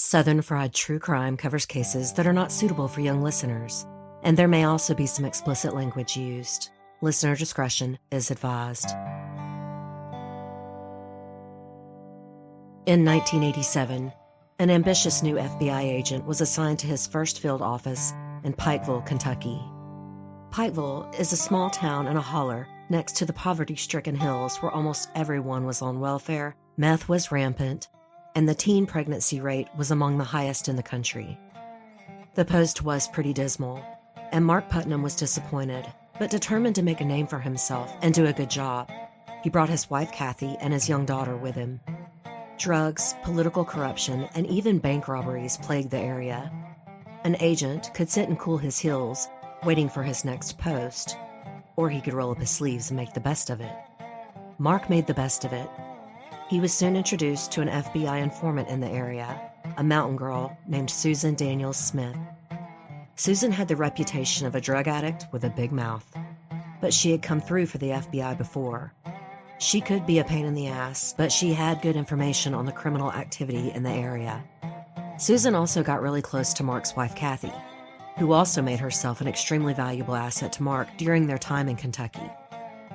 Southern Fried True Crime covers cases that are not suitable for young listeners, and there may also be some explicit language used. Listener discretion is advised. In 1987, an ambitious new FBI agent was assigned to his first field office in Pikeville, Kentucky. Pikeville is a small town in a holler next to the poverty-stricken hills where almost everyone was on welfare, meth was rampant, and the teen pregnancy rate was among the highest in the country. The post was pretty dismal, and Mark Putnam was disappointed, but determined to make a name for himself and do a good job. He brought his wife Kathy and his young daughter with him. Drugs, political corruption, and even bank robberies plagued the area. An agent could sit and cool his heels, waiting for his next post, or he could roll up his sleeves and make the best of it. Mark made the best of it. He was soon introduced to an FBI informant in the area, a mountain girl named Susan Daniels Smith. Susan had the reputation of a drug addict with a big mouth, but she had come through for the FBI before. She could be a pain in the ass, but she had good information on the criminal activity in the area. Susan also got really close to Mark's wife Kathy, who also made herself an extremely valuable asset to Mark during their time in Kentucky.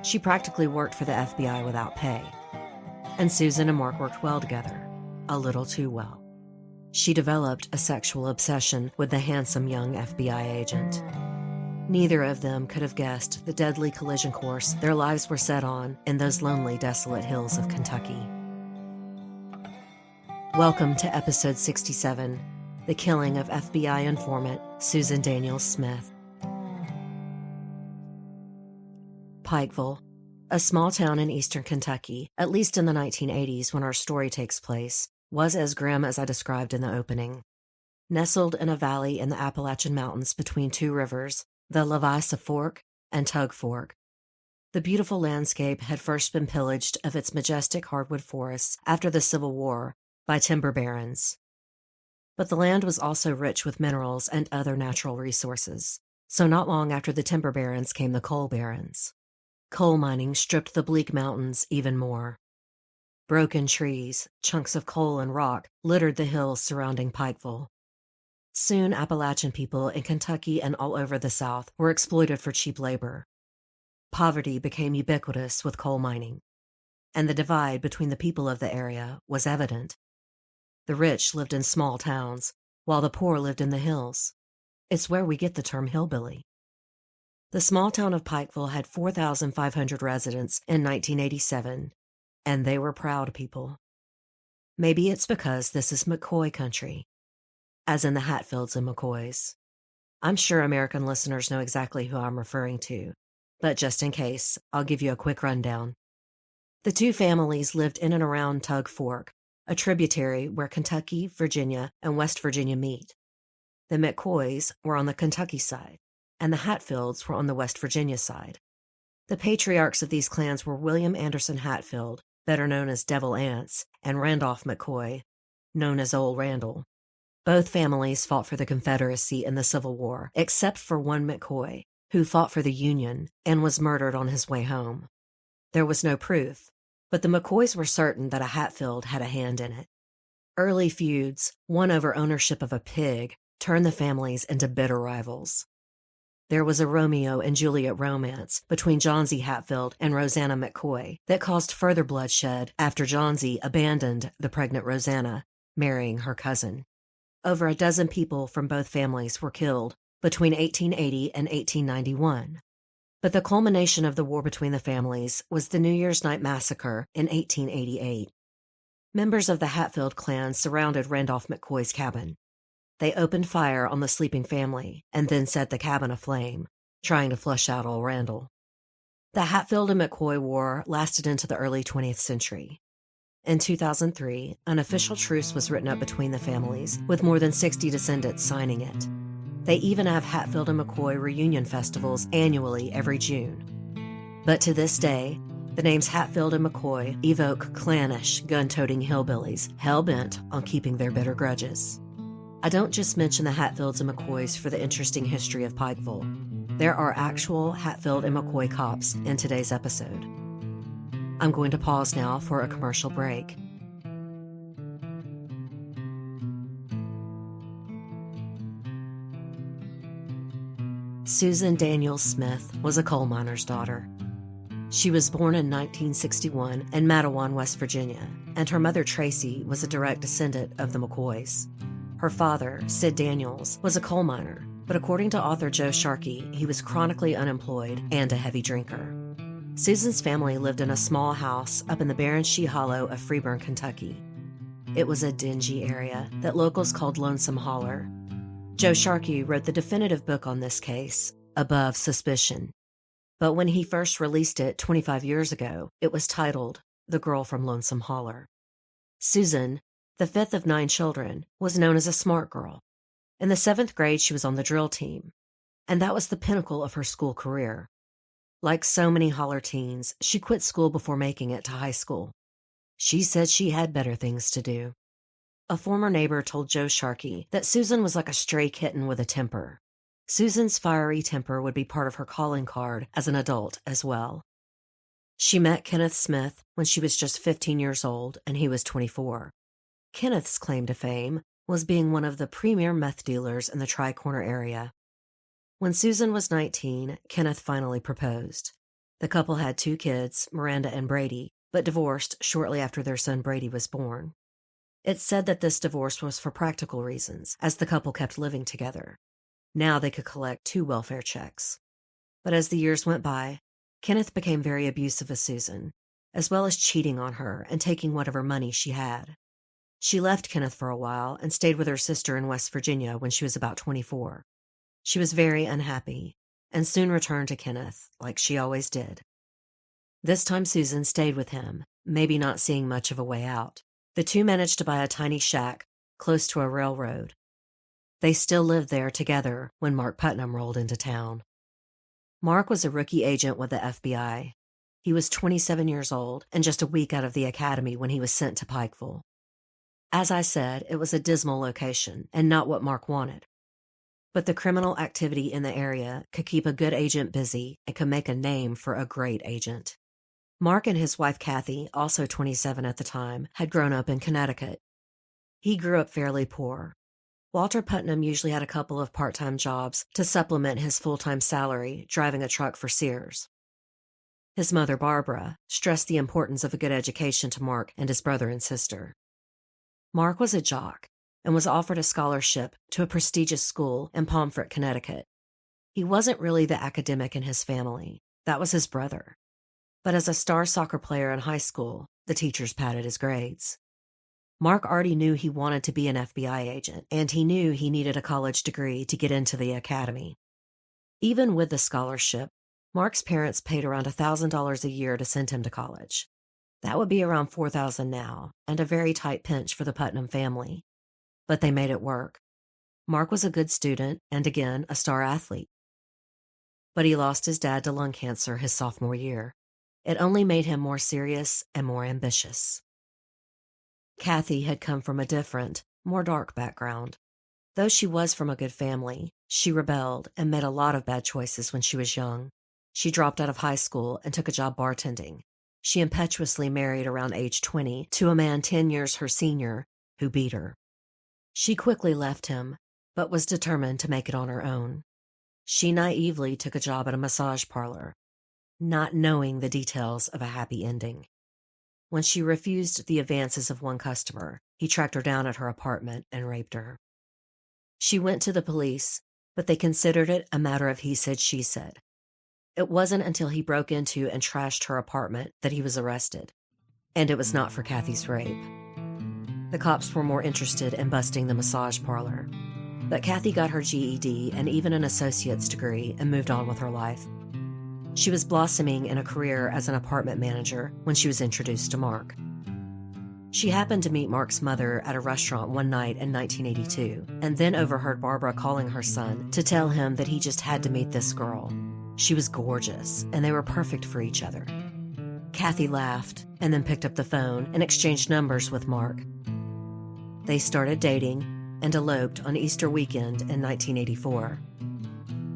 She practically worked for the FBI without pay. And Susan and Mark worked well together, a little too well. She developed a sexual obsession with the handsome young FBI agent. Neither of them could have guessed the deadly collision course their lives were set on in those lonely, desolate hills of Kentucky. Welcome to episode 67, The Killing of FBI Informant Susan Daniels Smith. Pikeville, a small town in eastern Kentucky, at least in the 1980s when our story takes place, was as grim as I described in the opening. Nestled in a valley in the Appalachian Mountains between two rivers, the Lavisa Fork and Tug Fork. The beautiful landscape had first been pillaged of its majestic hardwood forests after the Civil War by timber barons. But the land was also rich with minerals and other natural resources, so not long after the timber barons came the coal barons. Coal mining stripped the bleak mountains even more. Broken trees, chunks of coal and rock littered the hills surrounding Pikeville. Soon Appalachian people in Kentucky and all over the South were exploited for cheap labor. Poverty became ubiquitous with coal mining, and the divide between the people of the area was evident. The rich lived in small towns, while the poor lived in the hills. It's where we get the term hillbilly. The small town of Pikeville had 4,500 residents in 1987, and they were proud people. Maybe it's because this is McCoy country, as in the Hatfields and McCoys. I'm sure American listeners know exactly who I'm referring to, but just in case, I'll give you a quick rundown. The two families lived in and around Tug Fork, a tributary where Kentucky, Virginia, and West Virginia meet. The McCoys were on the Kentucky side, and the Hatfields were on the West Virginia side. The patriarchs of these clans were William Anderson Hatfield, better known as Devil Anse, and Randolph McCoy, known as Old Randall. Both families fought for the Confederacy in the Civil War, except for one McCoy, who fought for the Union and was murdered on his way home. There was no proof, but the McCoys were certain that a Hatfield had a hand in it. Early feuds, one over ownership of a pig, turned the families into bitter rivals. There was a Romeo and Juliet romance between Johnsy Hatfield and Rosanna McCoy that caused further bloodshed after Johnsy abandoned the pregnant Rosanna, marrying her cousin. Over a dozen people from both families were killed between 1880 and 1891. But the culmination of the war between the families was the New Year's Night Massacre in 1888. Members of the Hatfield clan surrounded Randolph McCoy's cabin. They opened fire on the sleeping family and then set the cabin aflame, trying to flush out old Randall. The Hatfield and McCoy War lasted into the early 20th century. In 2003, an official truce was written up between the families, with more than 60 descendants signing it. They even have Hatfield and McCoy reunion festivals annually every June. But to this day, the names Hatfield and McCoy evoke clannish, gun-toting hillbillies, hell-bent on keeping their bitter grudges. I don't just mention the Hatfields and McCoys for the interesting history of Pikeville. There are actual Hatfield and McCoy cops in today's episode. I'm going to pause now for a commercial break. Susan Daniels Smith was a coal miner's daughter. She was born in 1961 in Mattawan, West Virginia, and her mother, Tracy, was a direct descendant of the McCoys. Her father, Sid Daniels, was a coal miner, but according to author Joe Sharkey, he was chronically unemployed and a heavy drinker. Susan's family lived in a small house up in the barren She Hollow of Freeburn, Kentucky. It was a dingy area that locals called Lonesome Holler. Joe Sharkey wrote the definitive book on this case, Above Suspicion. But when he first released it 25 years ago, it was titled The Girl from Lonesome Holler. Susan, the fifth of 9 children, was known as a smart girl. In the 7th grade, she was on the drill team, and that was the pinnacle of her school career. Like so many Holler teens, she quit school before making it to high school. She said she had better things to do. A former neighbor told Joe Sharkey that Susan was like a stray kitten with a temper. Susan's fiery temper would be part of her calling card as an adult as well. She met Kenneth Smith when she was just 15 years old and he was 24. Kenneth's claim to fame was being one of the premier meth dealers in the Tri-Corner area. When Susan was 19, Kenneth finally proposed. The couple had 2 kids, Miranda and Brady, but divorced shortly after their son Brady was born. It's said that this divorce was for practical reasons, as the couple kept living together. Now they could collect 2 welfare checks. But as the years went by, Kenneth became very abusive of Susan, as well as cheating on her and taking whatever money she had. She left Kenneth for a while and stayed with her sister in West Virginia when she was about 24. She was very unhappy and soon returned to Kenneth, like she always did. This time Susan stayed with him, maybe not seeing much of a way out. The 2 managed to buy a tiny shack close to a railroad. They still lived there together when Mark Putnam rolled into town. Mark was a rookie agent with the FBI. He was 27 years old and just a week out of the academy when he was sent to Pikeville. As I said, it was a dismal location and not what Mark wanted. But the criminal activity in the area could keep a good agent busy and could make a name for a great agent. Mark and his wife Kathy, also 27 at the time, had grown up in Connecticut. He grew up fairly poor. Walter Putnam usually had a couple of part-time jobs to supplement his full-time salary, driving a truck for Sears. His mother, Barbara, stressed the importance of a good education to Mark and his brother and sister. Mark was a jock and was offered a scholarship to a prestigious school in Pomfret, Connecticut. He wasn't really the academic in his family. That was his brother. But as a star soccer player in high school, the teachers padded his grades. Mark already knew he wanted to be an FBI agent, and he knew he needed a college degree to get into the academy. Even with the scholarship, Mark's parents paid around $1,000 a year to send him to college. That would be around $4,000 now, and a very tight pinch for the Putnam family. But they made it work. Mark was a good student and, again, a star athlete. But he lost his dad to lung cancer his sophomore year. It only made him more serious and more ambitious. Kathy had come from a different, more dark background. Though she was from a good family, she rebelled and made a lot of bad choices when she was young. She dropped out of high school and took a job bartending. She impetuously married around age 20 to a man 10 years her senior who beat her. She quickly left him, but was determined to make it on her own. She naively took a job at a massage parlor, not knowing the details of a happy ending. When she refused the advances of one customer, he tracked her down at her apartment and raped her. She went to the police, but they considered it a matter of he said, she said. It wasn't until he broke into and trashed her apartment that he was arrested. And it was not for Kathy's rape. The cops were more interested in busting the massage parlor. But Kathy got her GED and even an associate's degree and moved on with her life. She was blossoming in a career as an apartment manager when she was introduced to Mark. She happened to meet Mark's mother at a restaurant one night in 1982, and then overheard Barbara calling her son to tell him that he just had to meet this girl. She was gorgeous, and they were perfect for each other. Kathy laughed and then picked up the phone and exchanged numbers with Mark. They started dating and eloped on Easter weekend in 1984.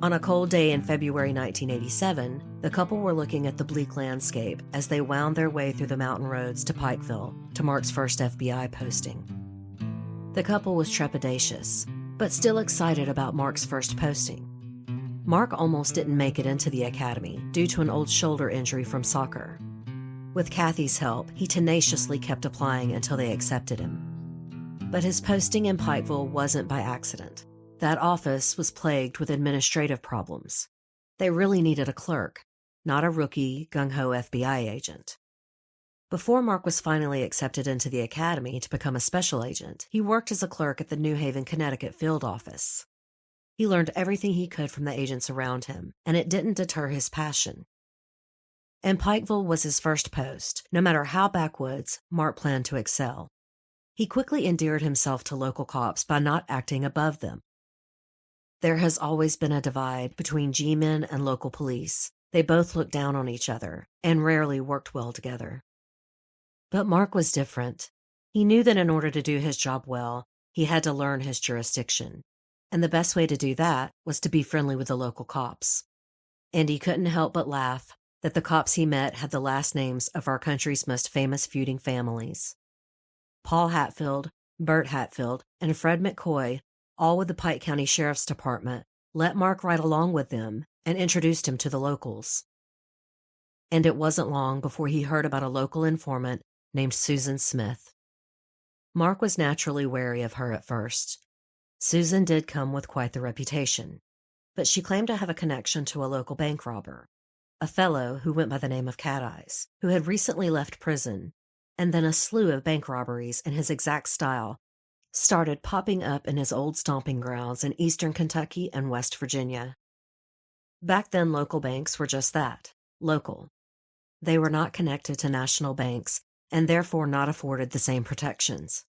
On a cold day in February 1987, the couple were looking at the bleak landscape as they wound their way through the mountain roads to Pikeville, to Mark's first FBI posting. The couple was trepidatious, but still excited about Mark's first posting. Mark almost didn't make it into the academy due to an old shoulder injury from soccer. With Kathy's help, he tenaciously kept applying until they accepted him. But his posting in Pikeville wasn't by accident. That office was plagued with administrative problems. They really needed a clerk, not a rookie, gung-ho FBI agent. Before Mark was finally accepted into the academy to become a special agent, he worked as a clerk at the New Haven, Connecticut field office. He learned everything he could from the agents around him, and it didn't deter his passion. And Pikeville was his first post. No matter how backwoods, Mark planned to excel. He quickly endeared himself to local cops by not acting above them. There has always been a divide between G-men and local police. They both looked down on each other and rarely worked well together. But Mark was different. He knew that in order to do his job well, he had to learn his jurisdiction. And the best way to do that was to be friendly with the local cops. And he couldn't help but laugh that the cops he met had the last names of our country's most famous feuding families. Paul Hatfield, Bert Hatfield, and Fred McCoy, all with the Pike County Sheriff's Department, let Mark ride along with them and introduced him to the locals. And it wasn't long before he heard about a local informant named Susan Smith. Mark was naturally wary of her at first. Susan did come with quite the reputation, but she claimed to have a connection to a local bank robber, a fellow who went by the name of Cat Eyes, who had recently left prison, and then a slew of bank robberies in his exact style started popping up in his old stomping grounds in eastern Kentucky and West Virginia. Back then, local banks were just that, local. They were not connected to national banks and therefore not afforded the same protections.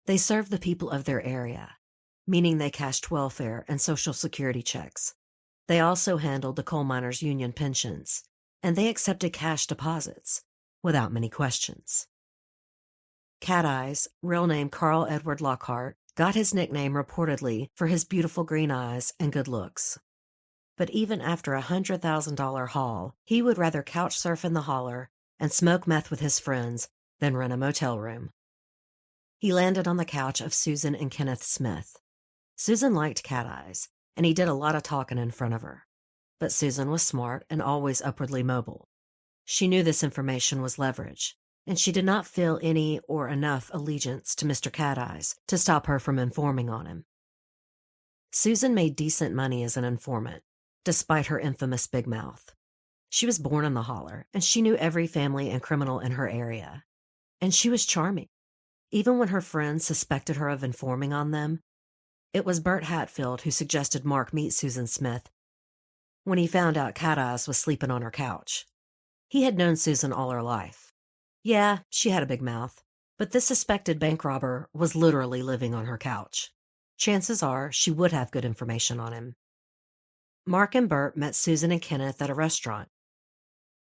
They served the people of their area, meaning they cashed welfare and Social Security checks. They also handled the coal miners' union pensions, and they accepted cash deposits without many questions. Cat Eyes, real name Carl Edward Lockhart, got his nickname reportedly for his beautiful green eyes and good looks. But even after a $100,000 haul, he would rather couch surf in the holler and smoke meth with his friends than rent a motel room. He landed on the couch of Susan and Kenneth Smith. Susan liked Cat Eyes, and he did a lot of talking in front of her. But Susan was smart and always upwardly mobile. She knew this information was leverage, and she did not feel any or enough allegiance to Mr. Cat Eyes to stop her from informing on him. Susan made decent money as an informant, despite her infamous big mouth. She was born in the holler, and she knew every family and criminal in her area. And she was charming. Even when her friends suspected her of informing on them, it was Bert Hatfield who suggested Mark meet Susan Smith when he found out Cat Eyes was sleeping on her couch. He had known Susan all her life. Yeah, she had a big mouth, but this suspected bank robber was literally living on her couch. Chances are she would have good information on him. Mark and Bert met Susan and Kenneth at a restaurant.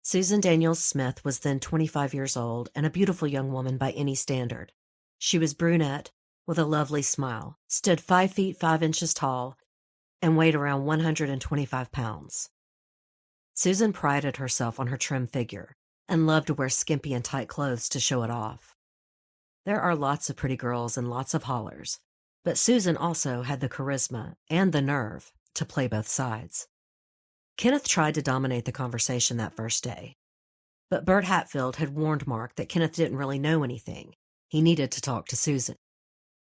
Susan Daniels Smith was then 25 years old and a beautiful young woman by any standard. She was brunette, with a lovely smile, stood 5 feet 5 inches tall, and weighed around 125 pounds. Susan prided herself on her trim figure and loved to wear skimpy and tight clothes to show it off. There are lots of pretty girls and lots of hollers, but Susan also had the charisma and the nerve to play both sides. Kenneth tried to dominate the conversation that first day, but Bert Hatfield had warned Mark that Kenneth didn't really know anything. He needed to talk to Susan.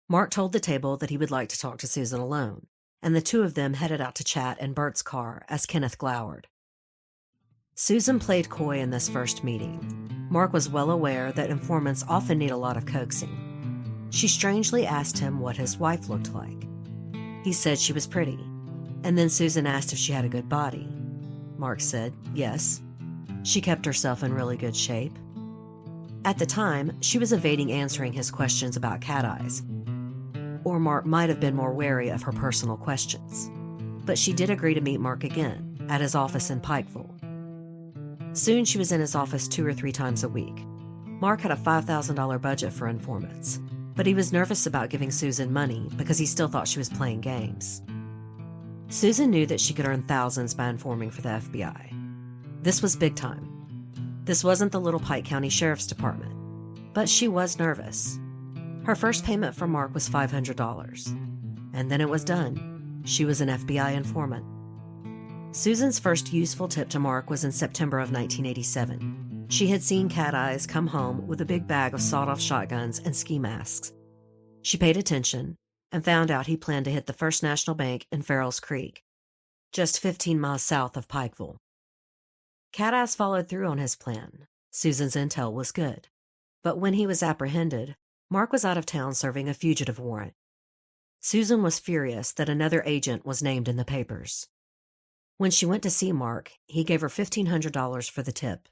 Mark told the table that he would like to talk to Susan alone, and the two of them headed out to chat in Bert's car as Kenneth glowered. Susan played coy in this first meeting. Mark was well aware that informants often need a lot of coaxing. She strangely asked him what his wife looked like. He said she was pretty, and then Susan asked if she had a good body. Mark said yes. She kept herself in really good shape. At the time, she was evading answering his questions about Cat Eyes, or Mark might have been more wary of her personal questions. But she did agree to meet Mark again, at his office in Pikeville. Soon she was in his office 2 or 3 times a week. Mark had a $5,000 budget for informants, but he was nervous about giving Susan money because he still thought she was playing games. Susan knew that she could earn thousands by informing for the FBI. This was big time. This wasn't the little Pike County Sheriff's Department, but she was nervous. Her first payment from Mark was $500, and then it was done. She was an FBI informant. Susan's first useful tip to Mark was in September of 1987. She had seen Cat Eyes come home with a big bag of sawed-off shotguns and ski masks. She paid attention and found out he planned to hit the First National Bank in Farrell's Creek, just 15 miles south of Pikeville. Cat Eyes followed through on his plan. Susan's intel was good. But when he was apprehended, Mark was out of town serving a fugitive warrant. Susan was furious that another agent was named in the papers. When she went to see Mark, he gave her $1,500 for the tip.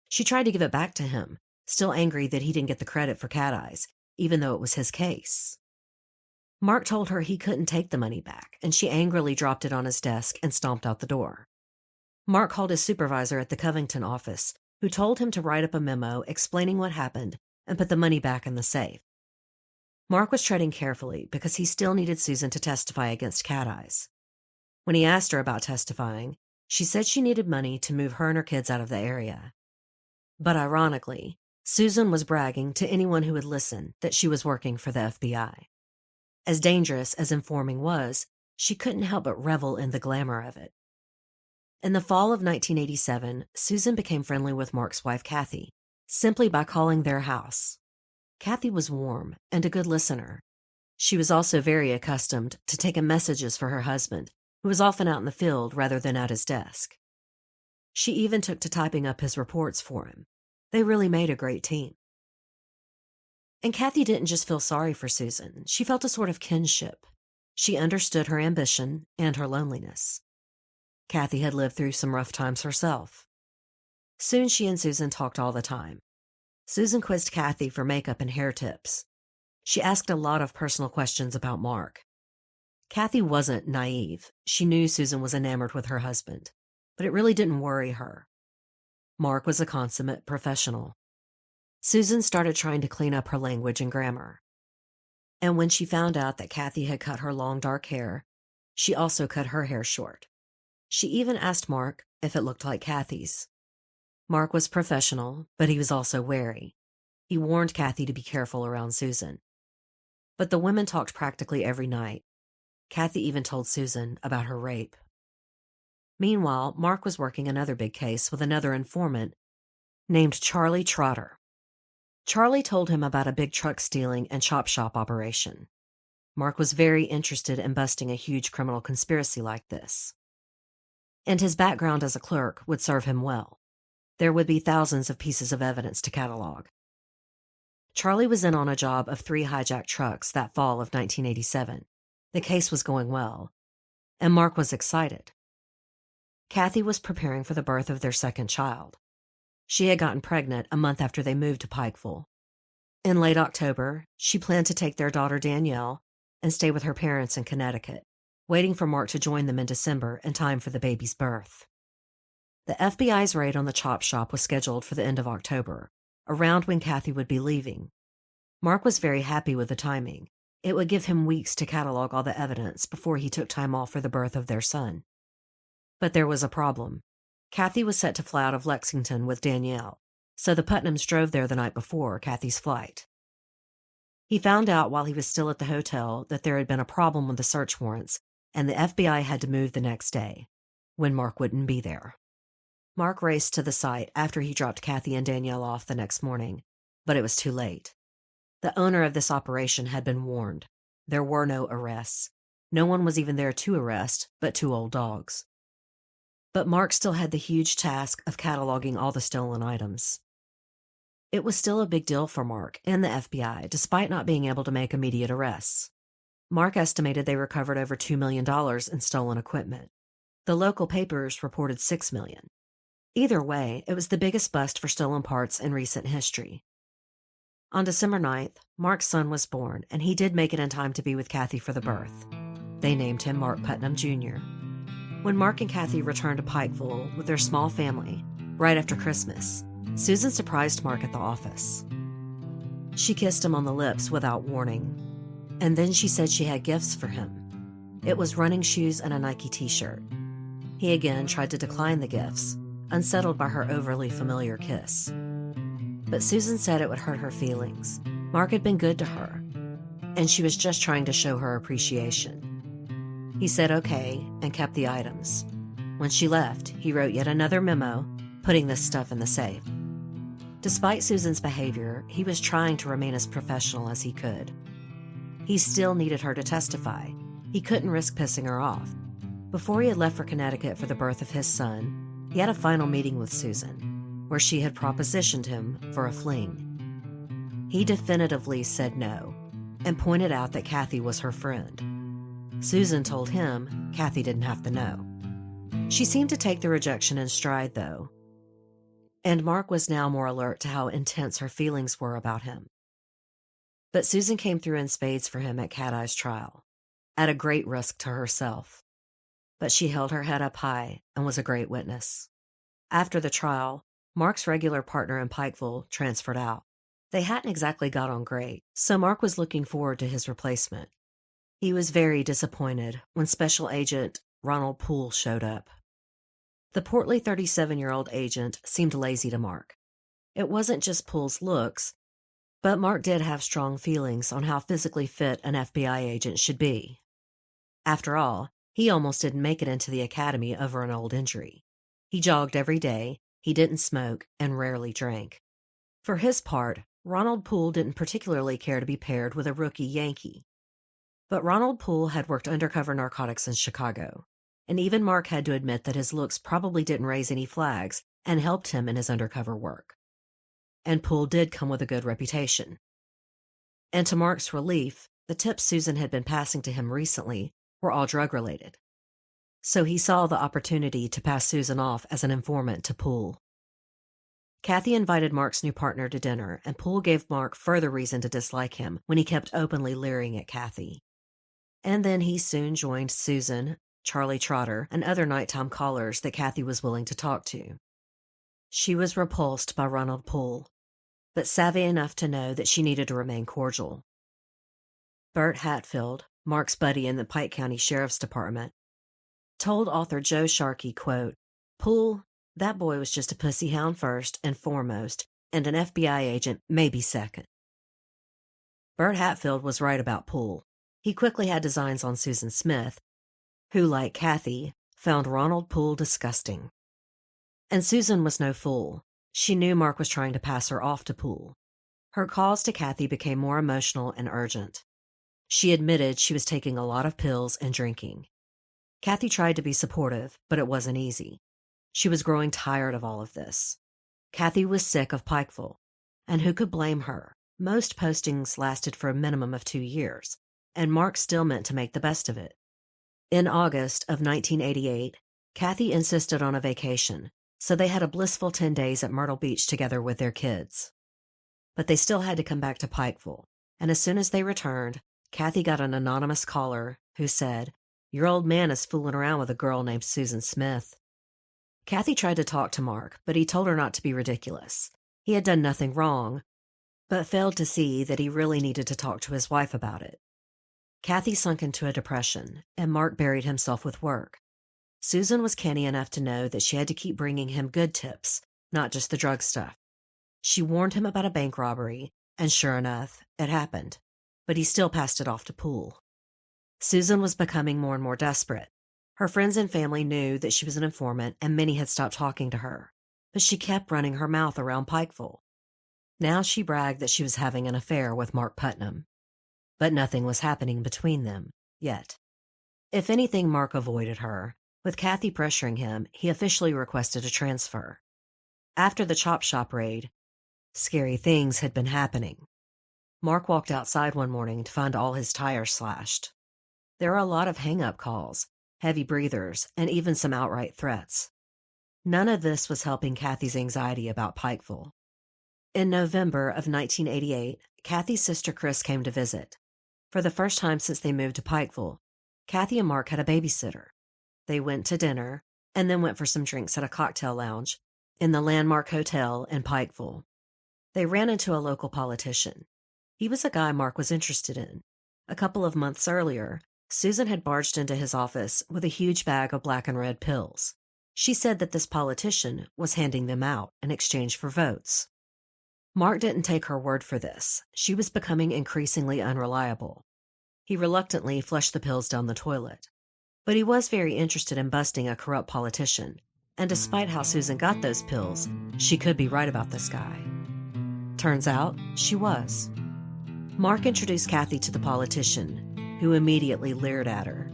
She tried to give it back to him, still angry that he didn't get the credit for Cat Eyes, even though it was his case. Mark told her he couldn't take the money back, and she angrily dropped it on his desk and stomped out the door. Mark called his supervisor at the Covington office, who told him to write up a memo explaining what happened and put the money back in the safe. Mark was treading carefully because he still needed Susan to testify against Cat Eyes. When he asked her about testifying, she said she needed money to move her and her kids out of the area. But ironically, Susan was bragging to anyone who would listen that she was working for the FBI. As dangerous as informing was, she couldn't help but revel in the glamour of it. In the fall of 1987, Susan became friendly with Mark's wife, Kathy, simply by calling their house. Kathy was warm and a good listener. She was also very accustomed to taking messages for her husband, who was often out in the field rather than at his desk. She even took to typing up his reports for him. They really made a great team. And Kathy didn't just feel sorry for Susan. She felt a sort of kinship. She understood her ambition and her loneliness. Kathy had lived through some rough times herself. Soon she and Susan talked all the time. Susan quizzed Kathy for makeup and hair tips. She asked a lot of personal questions about Mark. Kathy wasn't naive. She knew Susan was enamored with her husband, but it really didn't worry her. Mark was a consummate professional. Susan started trying to clean up her language and grammar. And when she found out that Kathy had cut her long dark hair, she also cut her hair short. She even asked Mark if it looked like Kathy's. Mark was professional, but he was also wary. He warned Kathy to be careful around Susan. But the women talked practically every night. Kathy even told Susan about her rape. Meanwhile, Mark was working another big case with another informant named Charlie Trotter. Charlie told him about a big truck stealing and chop shop operation. Mark was very interested in busting a huge criminal conspiracy like this. And his background as a clerk would serve him well. There would be thousands of pieces of evidence to catalog. Charlie was in on a job of 3 hijacked trucks that fall of 1987. The case was going well, and Mark was excited. Kathy was preparing for the birth of their second child. She had gotten pregnant a month after they moved to Pikeville. In late October, she planned to take their daughter Danielle and stay with her parents in Connecticut, waiting for Mark to join them in December in time for the baby's birth. The FBI's raid on the chop shop was scheduled for the end of October, around when Kathy would be leaving. Mark was very happy with the timing. It would give him weeks to catalog all the evidence before he took time off for the birth of their son. But there was a problem. Kathy was set to fly out of Lexington with Danielle, so the Putnams drove there the night before Kathy's flight. He found out while he was still at the hotel that there had been a problem with the search warrants, and the FBI had to move the next day, when Mark wouldn't be there. Mark raced to the site after he dropped Kathy and Danielle off the next morning, but it was too late. The owner of this operation had been warned. There were no arrests. No one was even there to arrest, but 2 old dogs. But Mark still had the huge task of cataloging all the stolen items. It was still a big deal for Mark and the FBI, despite not being able to make immediate arrests. Mark estimated they recovered over $2 million in stolen equipment. The local papers reported $6 million. Either way, it was the biggest bust for stolen parts in recent history. On December 9th, Mark's son was born, and he did make it in time to be with Kathy for the birth. They named him Mark Putnam, Jr. When Mark and Kathy returned to Pikeville with their small family, right after Christmas, Susan surprised Mark at the office. She kissed him on the lips without warning, and then she said she had gifts for him. It was running shoes and a Nike t-shirt. He again tried to decline the gifts, unsettled by her overly familiar kiss. But Susan said it would hurt her feelings. Mark had been good to her, and she was just trying to show her appreciation. He said okay and kept the items. When she left, he wrote yet another memo, putting this stuff in the safe. Despite Susan's behavior, he was trying to remain as professional as he could. He still needed her to testify. He couldn't risk pissing her off. Before he had left for Connecticut for the birth of his son, he had a final meeting with Susan, where she had propositioned him for a fling. He definitively said no, and pointed out that Kathy was her friend. Susan told him Kathy didn't have to know. She seemed to take the rejection in stride, though, and Mark was now more alert to how intense her feelings were about him. But Susan came through in spades for him at Cat Eye's trial, at a great risk to herself. But she held her head up high and was a great witness. After the trial, Mark's regular partner in Pikeville transferred out. They hadn't exactly got on great, so Mark was looking forward to his replacement. He was very disappointed when Special Agent Ronald Poole showed up. The portly 37-year-old agent seemed lazy to Mark. It wasn't just Poole's looks, but Mark did have strong feelings on how physically fit an FBI agent should be. After all, he almost didn't make it into the academy over an old injury. He jogged every day, he didn't smoke, and rarely drank. For his part, Ronald Poole didn't particularly care to be paired with a rookie Yankee. But Ronald Poole had worked undercover narcotics in Chicago, and even Mark had to admit that his looks probably didn't raise any flags and helped him in his undercover work. And Poole did come with a good reputation. And to Mark's relief, the tips Susan had been passing to him recently were all drug-related. So he saw the opportunity to pass Susan off as an informant to Poole. Kathy invited Mark's new partner to dinner, and Poole gave Mark further reason to dislike him when he kept openly leering at Kathy. And then he soon joined Susan, Charlie Trotter, and other nighttime callers that Kathy was willing to talk to. She was repulsed by Ronald Poole, but savvy enough to know that she needed to remain cordial. Bert Hatfield, Mark's buddy in the Pike County Sheriff's Department, told author Joe Sharkey, quote, "Poole, that boy was just a pussy hound first and foremost, and an FBI agent maybe second." Bert Hatfield was right about Poole. He quickly had designs on Susan Smith, who, like Kathy, found Ronald Poole disgusting. And Susan was no fool. She knew Mark was trying to pass her off to Poole. Her calls to Kathy became more emotional and urgent. She admitted she was taking a lot of pills and drinking. Kathy tried to be supportive, but it wasn't easy. She was growing tired of all of this. Kathy was sick of Pikeville, and who could blame her? Most postings lasted for a minimum of 2 years, and Mark still meant to make the best of it. In August of 1988, Kathy insisted on a vacation, so they had a blissful 10 days at Myrtle Beach together with their kids. But they still had to come back to Pikeville, and as soon as they returned, Kathy got an anonymous caller who said, "Your old man is fooling around with a girl named Susan Smith." Kathy tried to talk to Mark, but he told her not to be ridiculous. He had done nothing wrong, but failed to see that he really needed to talk to his wife about it. Kathy sunk into a depression, and Mark buried himself with work. Susan was canny enough to know that she had to keep bringing him good tips, not just the drug stuff. She warned him about a bank robbery, and sure enough, it happened, but he still passed it off to Poole. Susan was becoming more and more desperate. Her friends and family knew that she was an informant, and many had stopped talking to her, but she kept running her mouth around Pikeville. Now she bragged that she was having an affair with Mark Putnam, but nothing was happening between them, yet. If anything, Mark avoided her. With Kathy pressuring him, he officially requested a transfer. After the chop shop raid, scary things had been happening. Mark walked outside one morning to find all his tires slashed. There were a lot of hang-up calls, heavy breathers, and even some outright threats. None of this was helping Kathy's anxiety about Pikeville. In November of 1988, Kathy's sister Chris came to visit. For the first time since they moved to Pikeville, Kathy and Mark had a babysitter. They went to dinner, and then went for some drinks at a cocktail lounge in the Landmark Hotel in Pikeville. They ran into a local politician. He was a guy Mark was interested in. A couple of months earlier, Susan had barged into his office with a huge bag of black and red pills. She said that this politician was handing them out in exchange for votes. Mark didn't take her word for this. She was becoming increasingly unreliable. He reluctantly flushed the pills down the toilet. But he was very interested in busting a corrupt politician, and despite how Susan got those pills, she could be right about this guy. Turns out, she was. Mark introduced Kathy to the politician, who immediately leered at her.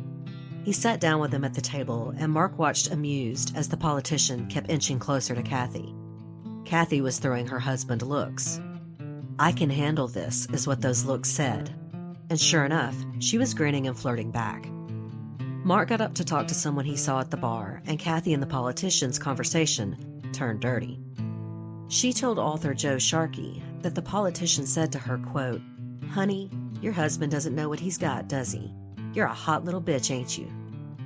He sat down with him at the table, and Mark watched amused as the politician kept inching closer to Kathy. Kathy was throwing her husband looks. "I can handle this," is what those looks said. And sure enough, she was grinning and flirting back. Mark got up to talk to someone he saw at the bar, and Kathy and the politician's conversation turned dirty. She told author Joe Sharkey that the politician said to her, quote, "Honey, your husband doesn't know what he's got, does he? You're a hot little bitch, ain't you?"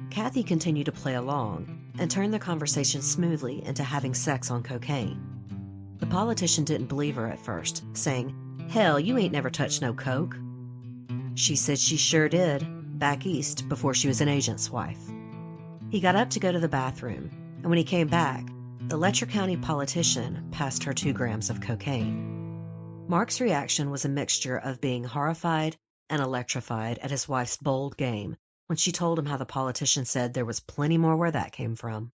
Kathy continued to play along and turned the conversation smoothly into having sex on cocaine. The politician didn't believe her at first, saying, "Hell, you ain't never touched no coke." She said she sure did, back east before she was an agent's wife. He got up to go to the bathroom, and when he came back, the Letcher County politician passed her 2 grams of cocaine. Mark's reaction was a mixture of being horrified and electrified at his wife's bold game when she told him how the politician said there was plenty more where that came from.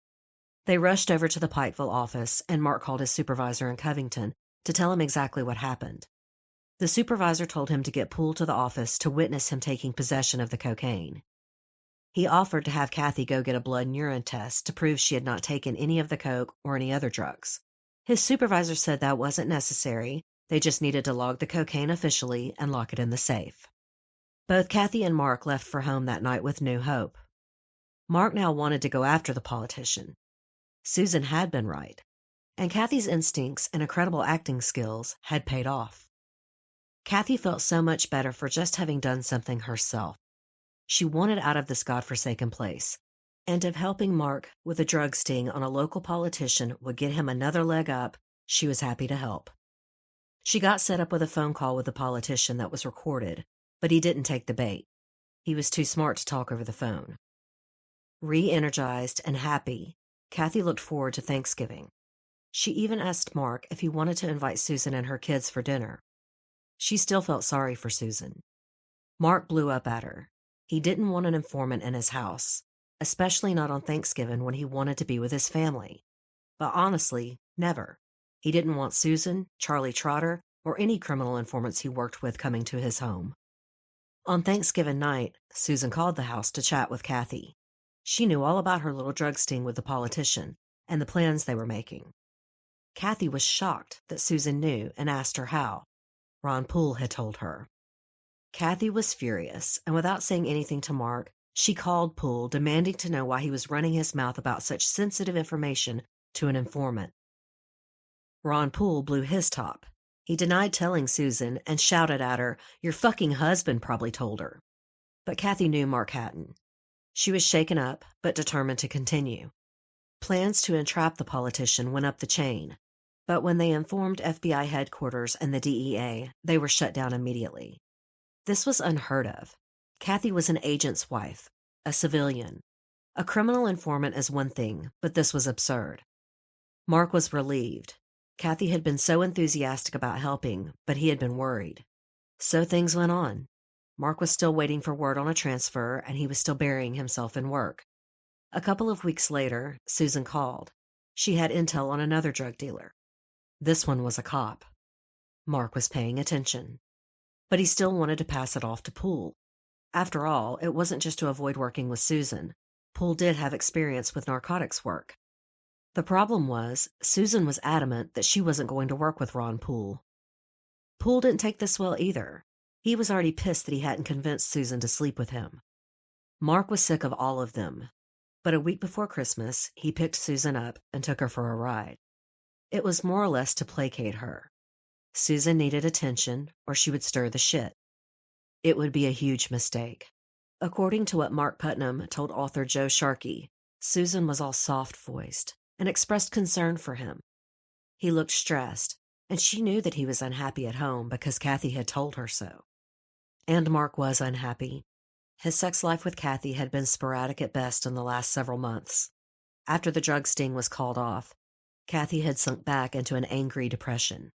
They rushed over to the Pikeville office, and Mark called his supervisor in Covington to tell him exactly what happened. The supervisor told him to get Poole to the office to witness him taking possession of the cocaine. He offered to have Kathy go get a blood and urine test to prove she had not taken any of the coke or any other drugs. His supervisor said that wasn't necessary, they just needed to log the cocaine officially and lock it in the safe. Both Kathy and Mark left for home that night with new hope. Mark now wanted to go after the politician. Susan had been right, and Kathy's instincts and incredible acting skills had paid off. Kathy felt so much better for just having done something herself. She wanted out of this godforsaken place, and if helping Mark with a drug sting on a local politician would get him another leg up, she was happy to help. She got set up with a phone call with the politician that was recorded, but he didn't take the bait. He was too smart to talk over the phone. Re-energized and happy, Kathy looked forward to Thanksgiving. She even asked Mark if he wanted to invite Susan and her kids for dinner. She still felt sorry for Susan. Mark blew up at her. He didn't want an informant in his house, especially not on Thanksgiving when he wanted to be with his family. But honestly, never. He didn't want Susan, Charlie Trotter, or any criminal informants he worked with coming to his home. On Thanksgiving night, Susan called the house to chat with Kathy. She knew all about her little drug sting with the politician and the plans they were making. Kathy was shocked that Susan knew and asked her how. Ron Poole had told her. Kathy was furious, and without saying anything to Mark, she called Poole, demanding to know why he was running his mouth about such sensitive information to an informant. Ron Poole blew his top. He denied telling Susan and shouted at her, "Your fucking husband probably told her." But Kathy knew Mark hadn't. She was shaken up, but determined to continue. Plans to entrap the politician went up the chain, but when they informed FBI headquarters and the DEA, they were shut down immediately. This was unheard of. Kathy was an agent's wife, a civilian. A criminal informant is one thing, but this was absurd. Mark was relieved. Kathy had been so enthusiastic about helping, but he had been worried. So things went on. Mark was still waiting for word on a transfer, and he was still burying himself in work. A couple of weeks later, Susan called. She had intel on another drug dealer. This one was a cop. Mark was paying attention. But he still wanted to pass it off to Poole. After all, it wasn't just to avoid working with Susan. Poole did have experience with narcotics work. The problem was, Susan was adamant that she wasn't going to work with Ron Poole. Poole didn't take this well either. He was already pissed that he hadn't convinced Susan to sleep with him. Mark was sick of all of them. But a week before Christmas, he picked Susan up and took her for a ride. It was more or less to placate her. Susan needed attention, or she would stir the shit. It would be a huge mistake. According to what Mark Putnam told author Joe Sharkey, Susan was all soft-voiced and expressed concern for him. He looked stressed, and she knew that he was unhappy at home because Kathy had told her so. And Mark was unhappy. His sex life with Kathy had been sporadic at best in the last several months. After the drug sting was called off, Kathy had sunk back into an angry depression.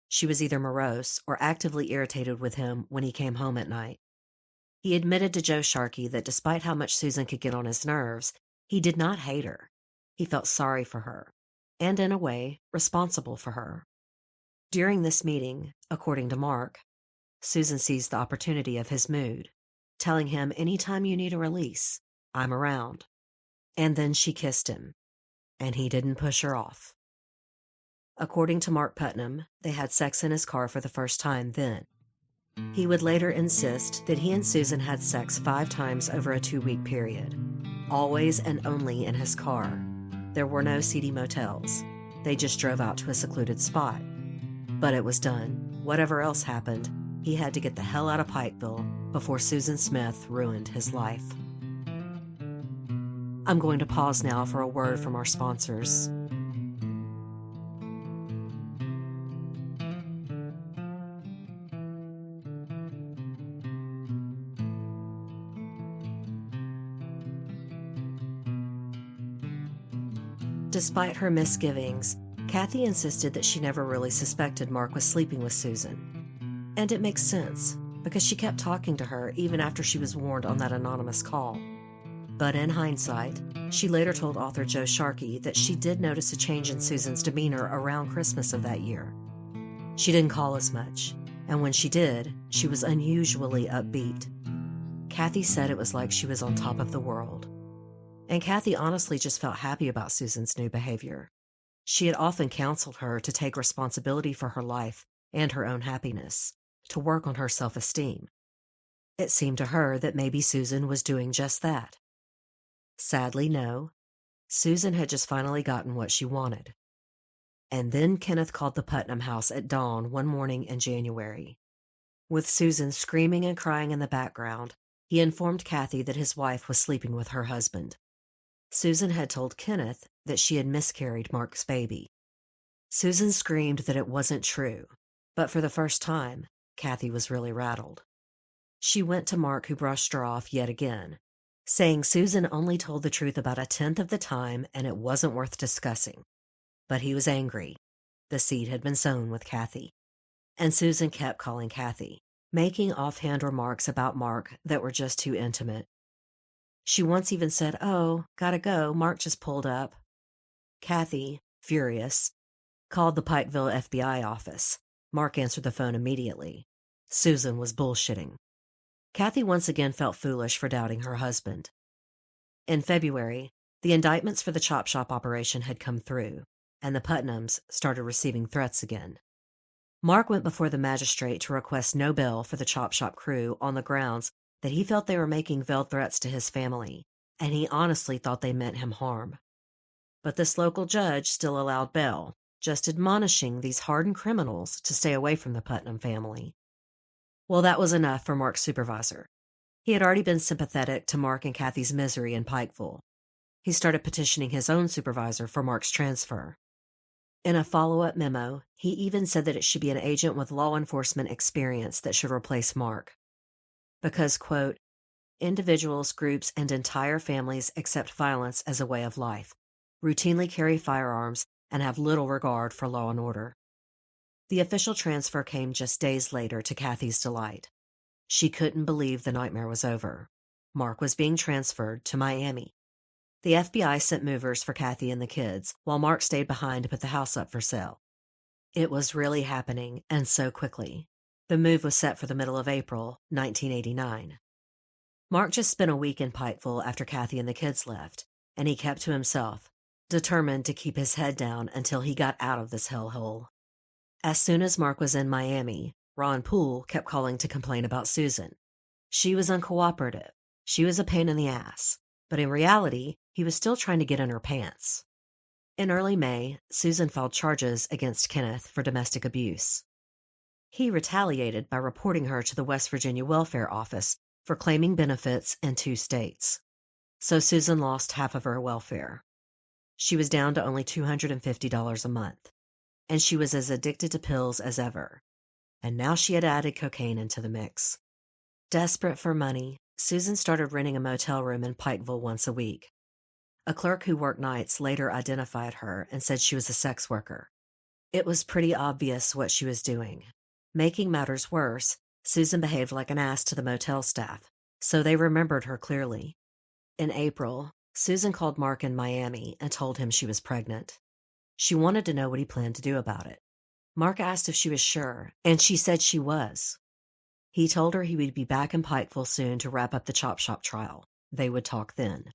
She was either morose or actively irritated with him when he came home at night. He admitted to Joe Sharkey that despite how much Susan could get on his nerves, he did not hate her. He felt sorry for her, and in a way, responsible for her. During this meeting, according to Mark, Susan seized the opportunity of his mood, telling him, "Anytime you need a release, I'm around." And then she kissed him, and he didn't push her off. According to Mark Putnam, they had sex in his car for the first time then. He would later insist that he and Susan had sex 5 times over a 2-week period, always and only in his car. There were no seedy motels. They just drove out to a secluded spot. But it was done. Whatever else happened, he had to get the hell out of Pikeville before Susan Smith ruined his life. I'm going to pause now for a word from our sponsors. Despite her misgivings, Kathy insisted that she never really suspected Mark was sleeping with Susan. And it makes sense, because she kept talking to her even after she was warned on that anonymous call. But in hindsight, she later told author Joe Sharkey that she did notice a change in Susan's demeanor around Christmas of that year. She didn't call as much, and when she did, she was unusually upbeat. Kathy said it was like she was on top of the world. And Kathy honestly just felt happy about Susan's new behavior. She had often counseled her to take responsibility for her life and her own happiness, to work on her self-esteem. It seemed to her that maybe Susan was doing just that. Sadly, no. Susan had just finally gotten what she wanted. And then Kenneth called the Putnam house at dawn one morning in January. With Susan screaming and crying in the background, he informed Kathy that his wife was sleeping with her husband. Susan had told Kenneth that she had miscarried Mark's baby. Susan screamed that it wasn't true, but for the first time, Kathy was really rattled. She went to Mark, who brushed her off yet again, saying Susan only told the truth about 1/10 of the time and it wasn't worth discussing. But he was angry. The seed had been sown with Kathy. And Susan kept calling Kathy, making offhand remarks about Mark that were just too intimate. She once even said, "Oh, gotta go, Mark just pulled up." Kathy, furious, called the Pikeville FBI office. Mark answered the phone immediately. Susan was bullshitting. Kathy once again felt foolish for doubting her husband. In February, the indictments for the chop shop operation had come through, and the Putnams started receiving threats again. Mark went before the magistrate to request no bail for the chop shop crew on the grounds that he felt they were making veiled threats to his family, and he honestly thought they meant him harm. But this local judge still allowed bail, just admonishing these hardened criminals to stay away from the Putnam family. Well, that was enough for Mark's supervisor. He had already been sympathetic to Mark and Kathy's misery in Pikeville. He started petitioning his own supervisor for Mark's transfer. In a follow-up memo, he even said that it should be an agent with law enforcement experience that should replace Mark. Because, quote, individuals, groups, and entire families accept violence as a way of life, routinely carry firearms, and have little regard for law and order. The official transfer came just days later to Kathy's delight. She couldn't believe the nightmare was over. Mark was being transferred to Miami. The FBI sent movers for Kathy and the kids, while Mark stayed behind to put the house up for sale. It was really happening, and so quickly. The move was set for the middle of April, 1989. Mark just spent a week in Pikeville after Kathy and the kids left, and he kept to himself, determined to keep his head down until he got out of this hellhole. As soon as Mark was in Miami, Ron Poole kept calling to complain about Susan. She was uncooperative. She was a pain in the ass. But in reality, he was still trying to get in her pants. In early May, Susan filed charges against Kenneth for domestic abuse. He retaliated by reporting her to the West Virginia Welfare Office for claiming benefits in 2 states. So Susan lost half of her welfare. She was down to only $250 a month, and she was as addicted to pills as ever. And now she had added cocaine into the mix. Desperate for money, Susan started renting a motel room in Pikeville once a week. A clerk who worked nights later identified her and said she was a sex worker. It was pretty obvious what she was doing. Making matters worse, Susan behaved like an ass to the motel staff, so they remembered her clearly. In April, Susan called Mark in Miami and told him she was pregnant. She wanted to know what he planned to do about it. Mark asked if she was sure, and she said she was. He told her he would be back in Pikeville soon to wrap up the chop shop trial. They would talk then.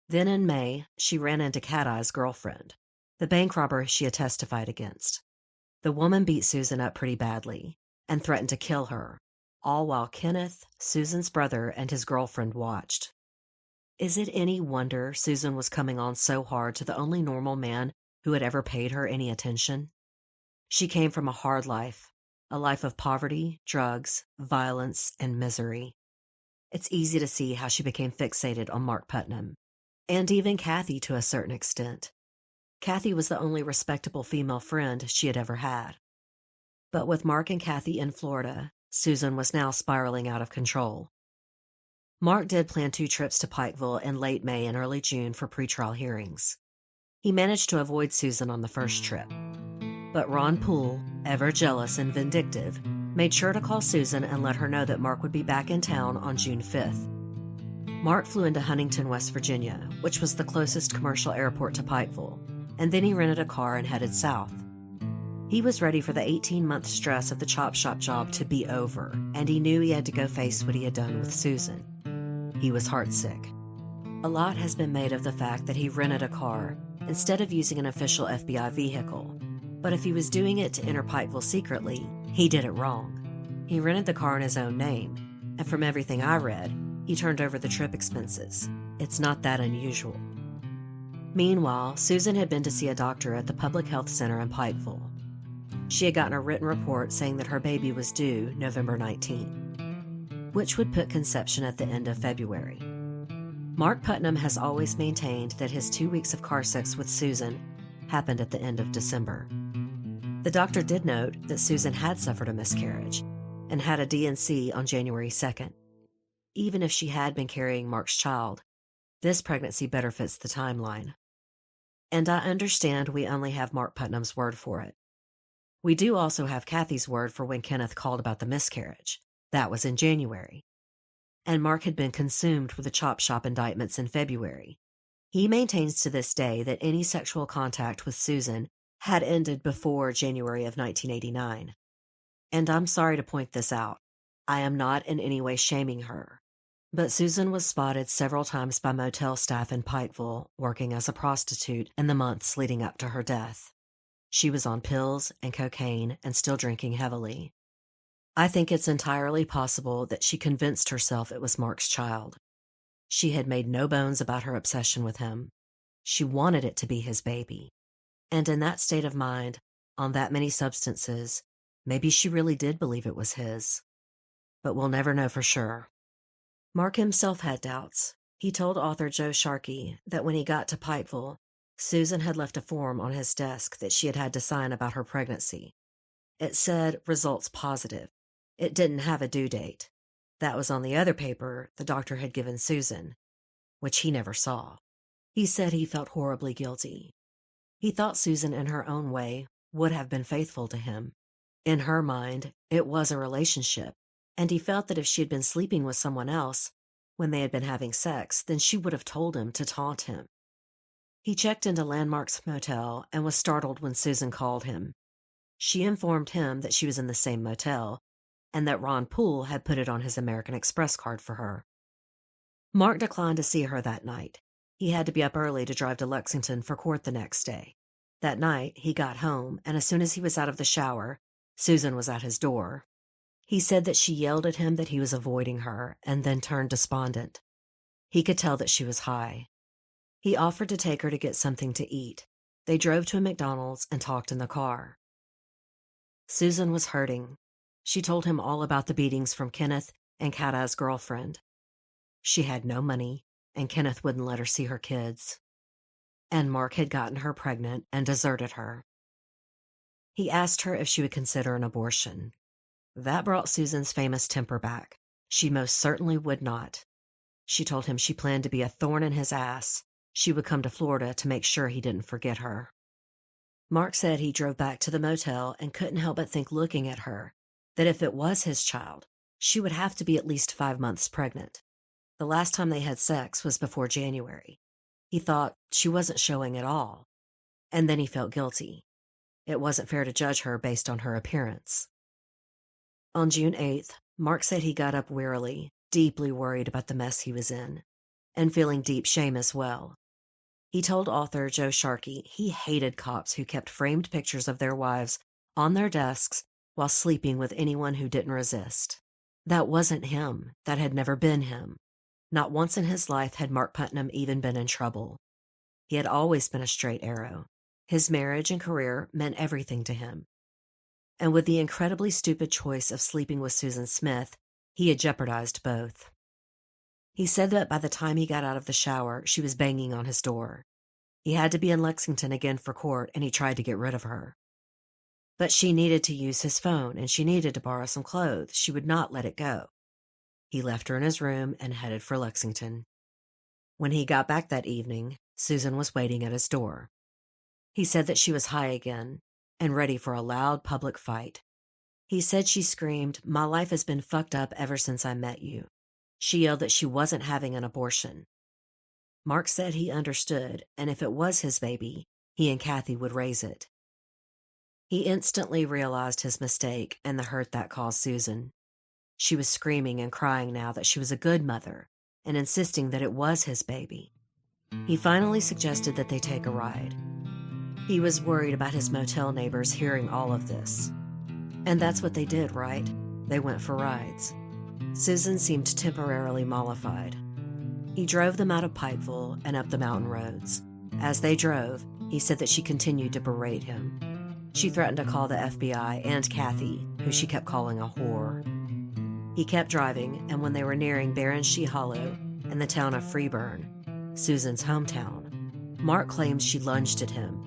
Then in May, she ran into Cat Eye's girlfriend, the bank robber she had testified against. The woman beat Susan up pretty badly and threatened to kill her, all while Kenneth, Susan's brother, and his girlfriend watched. Is it any wonder Susan was coming on so hard to the only normal man who had ever paid her any attention? She came from a hard life, a life of poverty, drugs, violence, and misery. It's easy to see how she became fixated on Mark Putnam, and even Kathy to a certain extent. Kathy was the only respectable female friend she had ever had. But with Mark and Kathy in Florida, Susan was now spiraling out of control. Mark did plan 2 trips to Pikeville in late May and early June for pretrial hearings. He managed to avoid Susan on the first trip. But Ron Poole, ever jealous and vindictive, made sure to call Susan and let her know that Mark would be back in town on June 5th. Mark flew into Huntington, West Virginia, which was the closest commercial airport to Pikeville, and then he rented a car and headed south. He was ready for the 18-month stress of the chop shop job to be over, and he knew he had to go face what he had done with Susan. He was heartsick. A lot has been made of the fact that he rented a car instead of using an official FBI vehicle, but if he was doing it to enter Pikeville secretly, he did it wrong. He rented the car in his own name, and from everything I read, he turned over the trip expenses. It's not that unusual. Meanwhile, Susan had been to see a doctor at the Public Health Center in Pikeville. She had gotten a written report saying that her baby was due November 19, which would put conception at the end of February. Mark Putnam has always maintained that his 2 weeks of car sex with Susan happened at the end of December. The doctor did note that Susan had suffered a miscarriage and had a D&C on January 2nd. Even if she had been carrying Mark's child, this pregnancy better fits the timeline. And I understand we only have Mark Putnam's word for it. We do also have Kathy's word for when Kenneth called about the miscarriage. That was in January. And Mark had been consumed with the chop shop indictments in February. He maintains to this day that any sexual contact with Susan had ended before January of 1989. And I'm sorry to point this out. I am not in any way shaming her. But Susan was spotted several times by motel staff in Pikeville working as a prostitute in the months leading up to her death. She was on pills and cocaine and still drinking heavily. I think it's entirely possible that she convinced herself it was Mark's child. She had made no bones about her obsession with him. She wanted it to be his baby. And in that state of mind, on that many substances, maybe she really did believe it was his. But we'll never know for sure. Mark himself had doubts. He told author Joe Sharkey that when he got to Pikeville, Susan had left a form on his desk that she had had to sign about her pregnancy. It said results positive. It didn't have a due date. That was on the other paper the doctor had given Susan, which he never saw. He said he felt horribly guilty. He thought Susan, in her own way, would have been faithful to him. In her mind, it was a relationship, and he felt that if she had been sleeping with someone else when they had been having sex, then she would have told him to taunt him. He checked into Landmark's motel and was startled when Susan called him. She informed him that she was in the same motel and that Ron Poole had put it on his American Express card for her. Mark declined to see her that night. He had to be up early to drive to Lexington for court the next day. That night, he got home, and as soon as he was out of the shower, Susan was at his door. He said that she yelled at him that he was avoiding her and then turned despondent. He could tell that she was high. He offered to take her to get something to eat. They drove to a McDonald's and talked in the car. Susan was hurting. She told him all about the beatings from Kenneth and Cat Eye's girlfriend. She had no money, and Kenneth wouldn't let her see her kids. And Mark had gotten her pregnant and deserted her. He asked her if she would consider an abortion. That brought Susan's famous temper back. She most certainly would not. She told him she planned to be a thorn in his ass. She would come to Florida to make sure he didn't forget her. Mark said he drove back to the motel and couldn't help but think, looking at her, that if it was his child, she would have to be at least 5 months pregnant. The last time they had sex was before January. He thought she wasn't showing at all. And then he felt guilty. It wasn't fair to judge her based on her appearance. On June 8th, Mark said he got up wearily, deeply worried about the mess he was in, and feeling deep shame as well. He told author Joe Sharkey he hated cops who kept framed pictures of their wives on their desks while sleeping with anyone who didn't resist. That wasn't him. That had never been him. Not once in his life had Mark Putnam even been in trouble. He had always been a straight arrow. His marriage and career meant everything to him. And with the incredibly stupid choice of sleeping with Susan Smith, he had jeopardized both. He said that by the time he got out of the shower, she was banging on his door. He had to be in Lexington again for court, and he tried to get rid of her. But she needed to use his phone, and she needed to borrow some clothes. She would not let it go. He left her in his room and headed for Lexington. When he got back that evening, Susan was waiting at his door. He said that she was high again and ready for a loud public fight. He said she screamed, "My life has been fucked up ever since I met you." She yelled that she wasn't having an abortion. Mark said he understood, and if it was his baby, he and Kathy would raise it. He instantly realized his mistake and the hurt that caused Susan. She was screaming and crying now that she was a good mother and insisting that it was his baby. He finally suggested that they take a ride. He was worried about his motel neighbors hearing all of this. And that's what they did, right? They went for rides. Susan seemed temporarily mollified. He drove them out of Pikeville and up the mountain roads. As they drove, he said that she continued to berate him. She threatened to call the FBI and Kathy, who she kept calling a whore. He kept driving, and when they were nearing Baronshee Hollow and the town of Freeburn, Susan's hometown, Mark claims she lunged at him.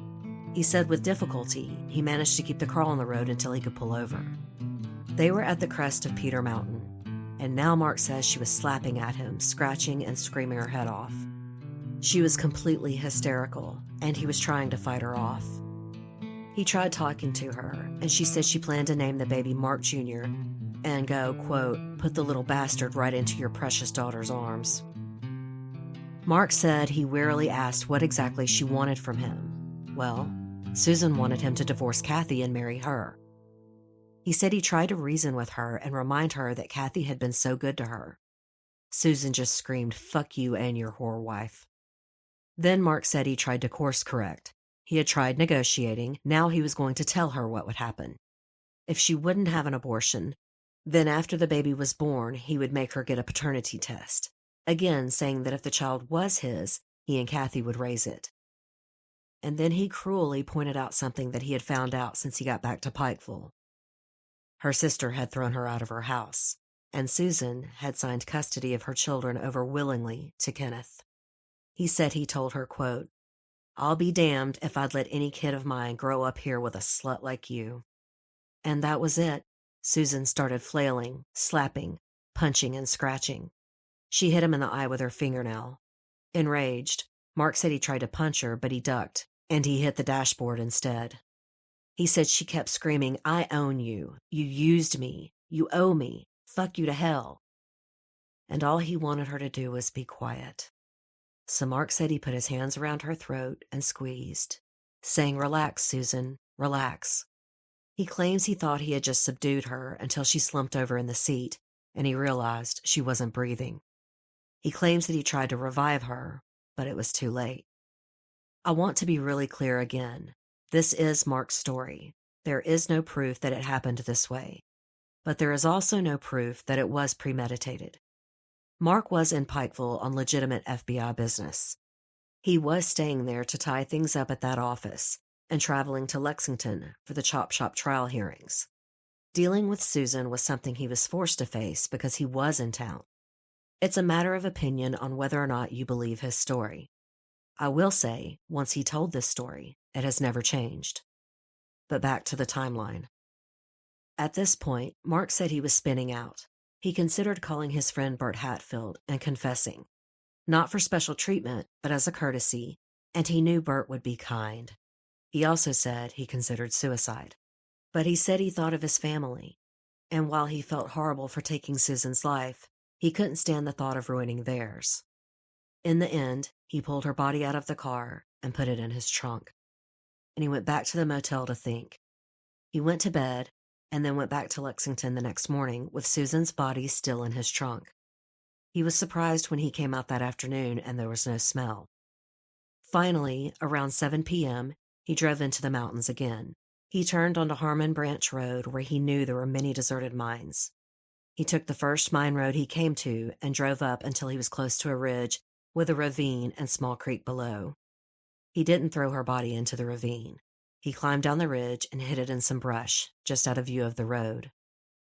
He said with difficulty, he managed to keep the car on the road until he could pull over. They were at the crest of Peter Mountain, and now Mark says she was slapping at him, scratching and screaming her head off. She was completely hysterical, and he was trying to fight her off. He tried talking to her, and she said she planned to name the baby Mark Jr. and go, quote, "put the little bastard right into your precious daughter's arms." Mark said he wearily asked what exactly she wanted from him. Well, Susan wanted him to divorce Kathy and marry her. He said he tried to reason with her and remind her that Kathy had been so good to her. Susan just screamed, "Fuck you and your whore wife." Then Mark said he tried to course correct. He had tried negotiating. Now he was going to tell her what would happen. If she wouldn't have an abortion, then after the baby was born, he would make her get a paternity test. Again, saying that if the child was his, he and Kathy would raise it. And then he cruelly pointed out something that he had found out since he got back to Pikeville. Her sister had thrown her out of her house, and Susan had signed custody of her children over willingly to Kenneth. He said he told her, quote, "I'll be damned if I'd let any kid of mine grow up here with a slut like you." And that was it. Susan started flailing, slapping, punching, and scratching. She hit him in the eye with her fingernail. Enraged, Mark said he tried to punch her, but he ducked, and he hit the dashboard instead. He said she kept screaming, "I own you. You used me. You owe me. Fuck you to hell." And all he wanted her to do was be quiet. So Mark said he put his hands around her throat and squeezed, saying, "Relax, Susan, relax." He claims he thought he had just subdued her until she slumped over in the seat, and he realized she wasn't breathing. He claims that he tried to revive her, but it was too late. I want to be really clear again. This is Mark's story. There is no proof that it happened this way, but there is also no proof that it was premeditated. Mark was in Pikeville on legitimate FBI business. He was staying there to tie things up at that office and traveling to Lexington for the Chop Shop trial hearings. Dealing with Susan was something he was forced to face because he was in town. It's a matter of opinion on whether or not you believe his story. I will say, once he told this story, it has never changed. But back to the timeline. At this point, Mark said he was spinning out. He considered calling his friend Bert Hatfield and confessing. Not for special treatment, but as a courtesy, and he knew Bert would be kind. He also said he considered suicide. But he said he thought of his family. And while he felt horrible for taking Susan's life, he couldn't stand the thought of ruining theirs. In the end, he pulled her body out of the car and put it in his trunk. And he went back to the motel to think. He went to bed and then went back to Lexington the next morning with Susan's body still in his trunk. He was surprised when he came out that afternoon and there was no smell. Finally, around 7 p.m., he drove into the mountains again. He turned onto Harmon Branch Road where he knew there were many deserted mines. He took the first mine road he came to and drove up until he was close to a ridge with a ravine and small creek below. He didn't throw her body into the ravine. He climbed down the ridge and hid it in some brush, just out of view of the road.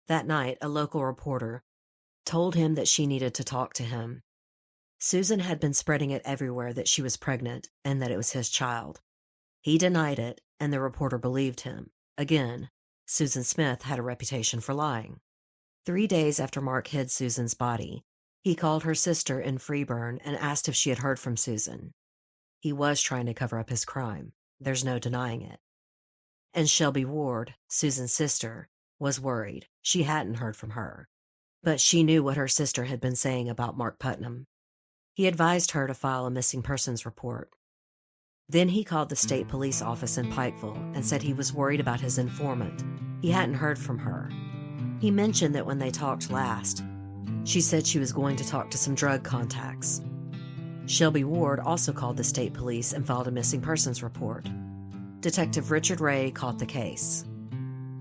That night, a local reporter told him that she needed to talk to him. Susan had been spreading it everywhere that she was pregnant and that it was his child. He denied it, and the reporter believed him. Again, Susan Smith had a reputation for lying. 3 days after Mark hid Susan's body, he called her sister in Freeburn and asked if she had heard from Susan. He was trying to cover up his crime. There's no denying it. And Shelby Ward, Susan's sister, was worried. She hadn't heard from her. But she knew what her sister had been saying about Mark Putnam. He advised her to file a missing persons report. Then he called the state police office in Pikeville and said he was worried about his informant. He hadn't heard from her. He mentioned that when they talked last, she said she was going to talk to some drug contacts. Shelby Ward also called the state police and filed a missing persons report. Detective Richard Ray caught the case.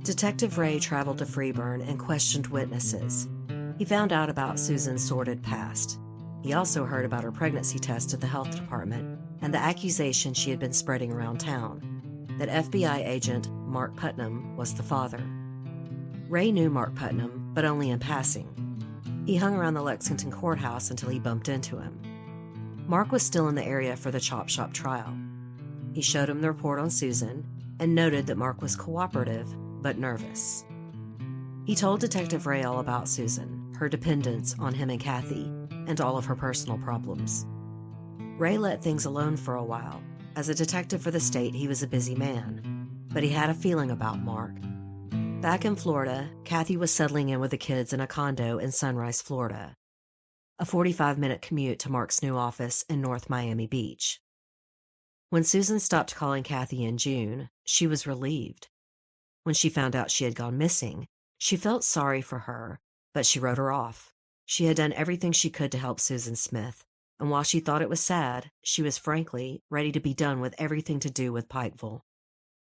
Detective Ray traveled to Freeburn and questioned witnesses. He found out about Susan's sordid past. He also heard about her pregnancy test at the health department and the accusation she had been spreading around town, that FBI agent Mark Putnam was the father. Ray knew Mark Putnam, but only in passing. He hung around the Lexington courthouse until he bumped into him. Mark was still in the area for the chop shop trial. He showed him the report on Susan and noted that Mark was cooperative but nervous. He told Detective Ray all about Susan, her dependence on him and Kathy, and all of her personal problems. Ray let things alone for a while. As a detective for the state, he was a busy man, but he had a feeling about Mark. Back in Florida, Kathy was settling in with the kids in a condo in Sunrise, Florida, a 45-minute commute to Mark's new office in North Miami Beach. When Susan stopped calling Kathy in June, she was relieved. When she found out she had gone missing, she felt sorry for her, but she wrote her off. She had done everything she could to help Susan Smith, and while she thought it was sad, she was frankly ready to be done with everything to do with Pikeville.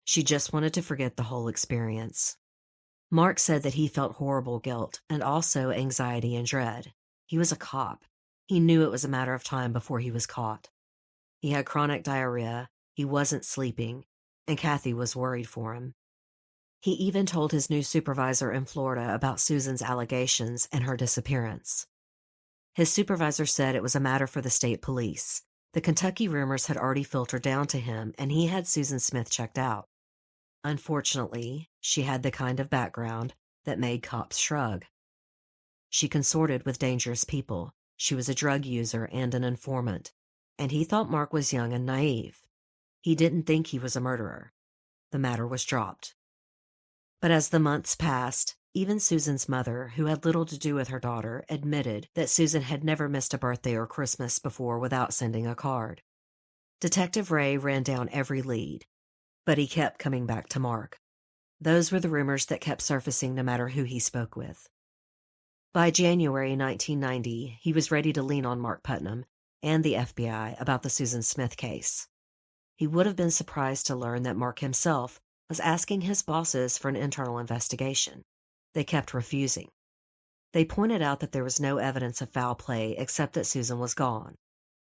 She just wanted to forget the whole experience. Mark said that he felt horrible guilt and also anxiety and dread. He was a cop. He knew it was a matter of time before he was caught. He had chronic diarrhea, he wasn't sleeping, and Kathy was worried for him. He even told his new supervisor in Florida about Susan's allegations and her disappearance. His supervisor said it was a matter for the state police. The Kentucky rumors had already filtered down to him, and he had Susan Smith checked out. Unfortunately, she had the kind of background that made cops shrug. She consorted with dangerous people. She was a drug user and an informant, and he thought Mark was young and naive. He didn't think he was a murderer. The matter was dropped. But as the months passed, even Susan's mother, who had little to do with her daughter, admitted that Susan had never missed a birthday or Christmas before without sending a card. Detective Ray ran down every lead, but he kept coming back to Mark. Those were the rumors that kept surfacing no matter who he spoke with. By January 1990, he was ready to lean on Mark Putnam and the FBI about the Susan Smith case. He would have been surprised to learn that Mark himself was asking his bosses for an internal investigation. They kept refusing. They pointed out that there was no evidence of foul play except that Susan was gone,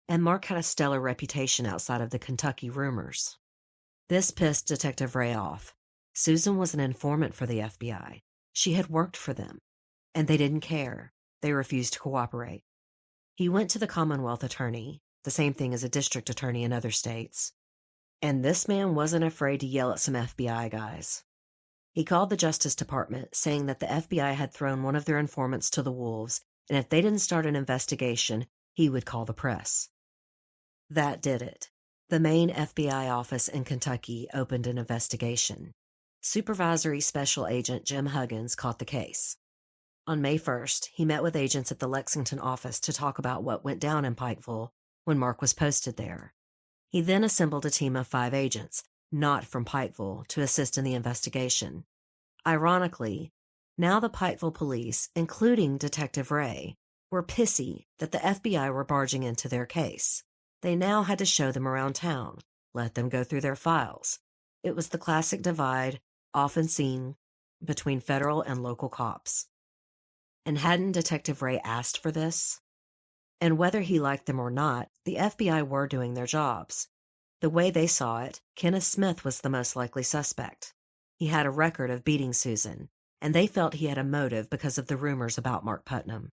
and Mark had a stellar reputation outside of the Kentucky rumors. This pissed Detective Ray off. Susan was an informant for the FBI. She had worked for them, and they didn't care. They refused to cooperate. He went to the Commonwealth attorney, the same thing as a district attorney in other states, and this man wasn't afraid to yell at some FBI guys. He called the Justice Department, saying that the FBI had thrown one of their informants to the wolves, and if they didn't start an investigation, he would call the press. That did it. The main FBI office in Kentucky opened an investigation. Supervisory Special Agent Jim Huggins caught the case. On May 1st, he met with agents at the Lexington office to talk about what went down in Pikeville when Mark was posted there. He then assembled a team of 5 agents, not from Pikeville, to assist in the investigation. Ironically, now the Pikeville police, including Detective Ray, were pissy that the FBI were barging into their case. They now had to show them around town, let them go through their files. It was the classic divide often seen between federal and local cops. And hadn't Detective Ray asked for this? And whether he liked them or not, the FBI were doing their jobs. The way they saw it, Kenneth Smith was the most likely suspect. He had a record of beating Susan, and they felt he had a motive because of the rumors about Mark Putnam.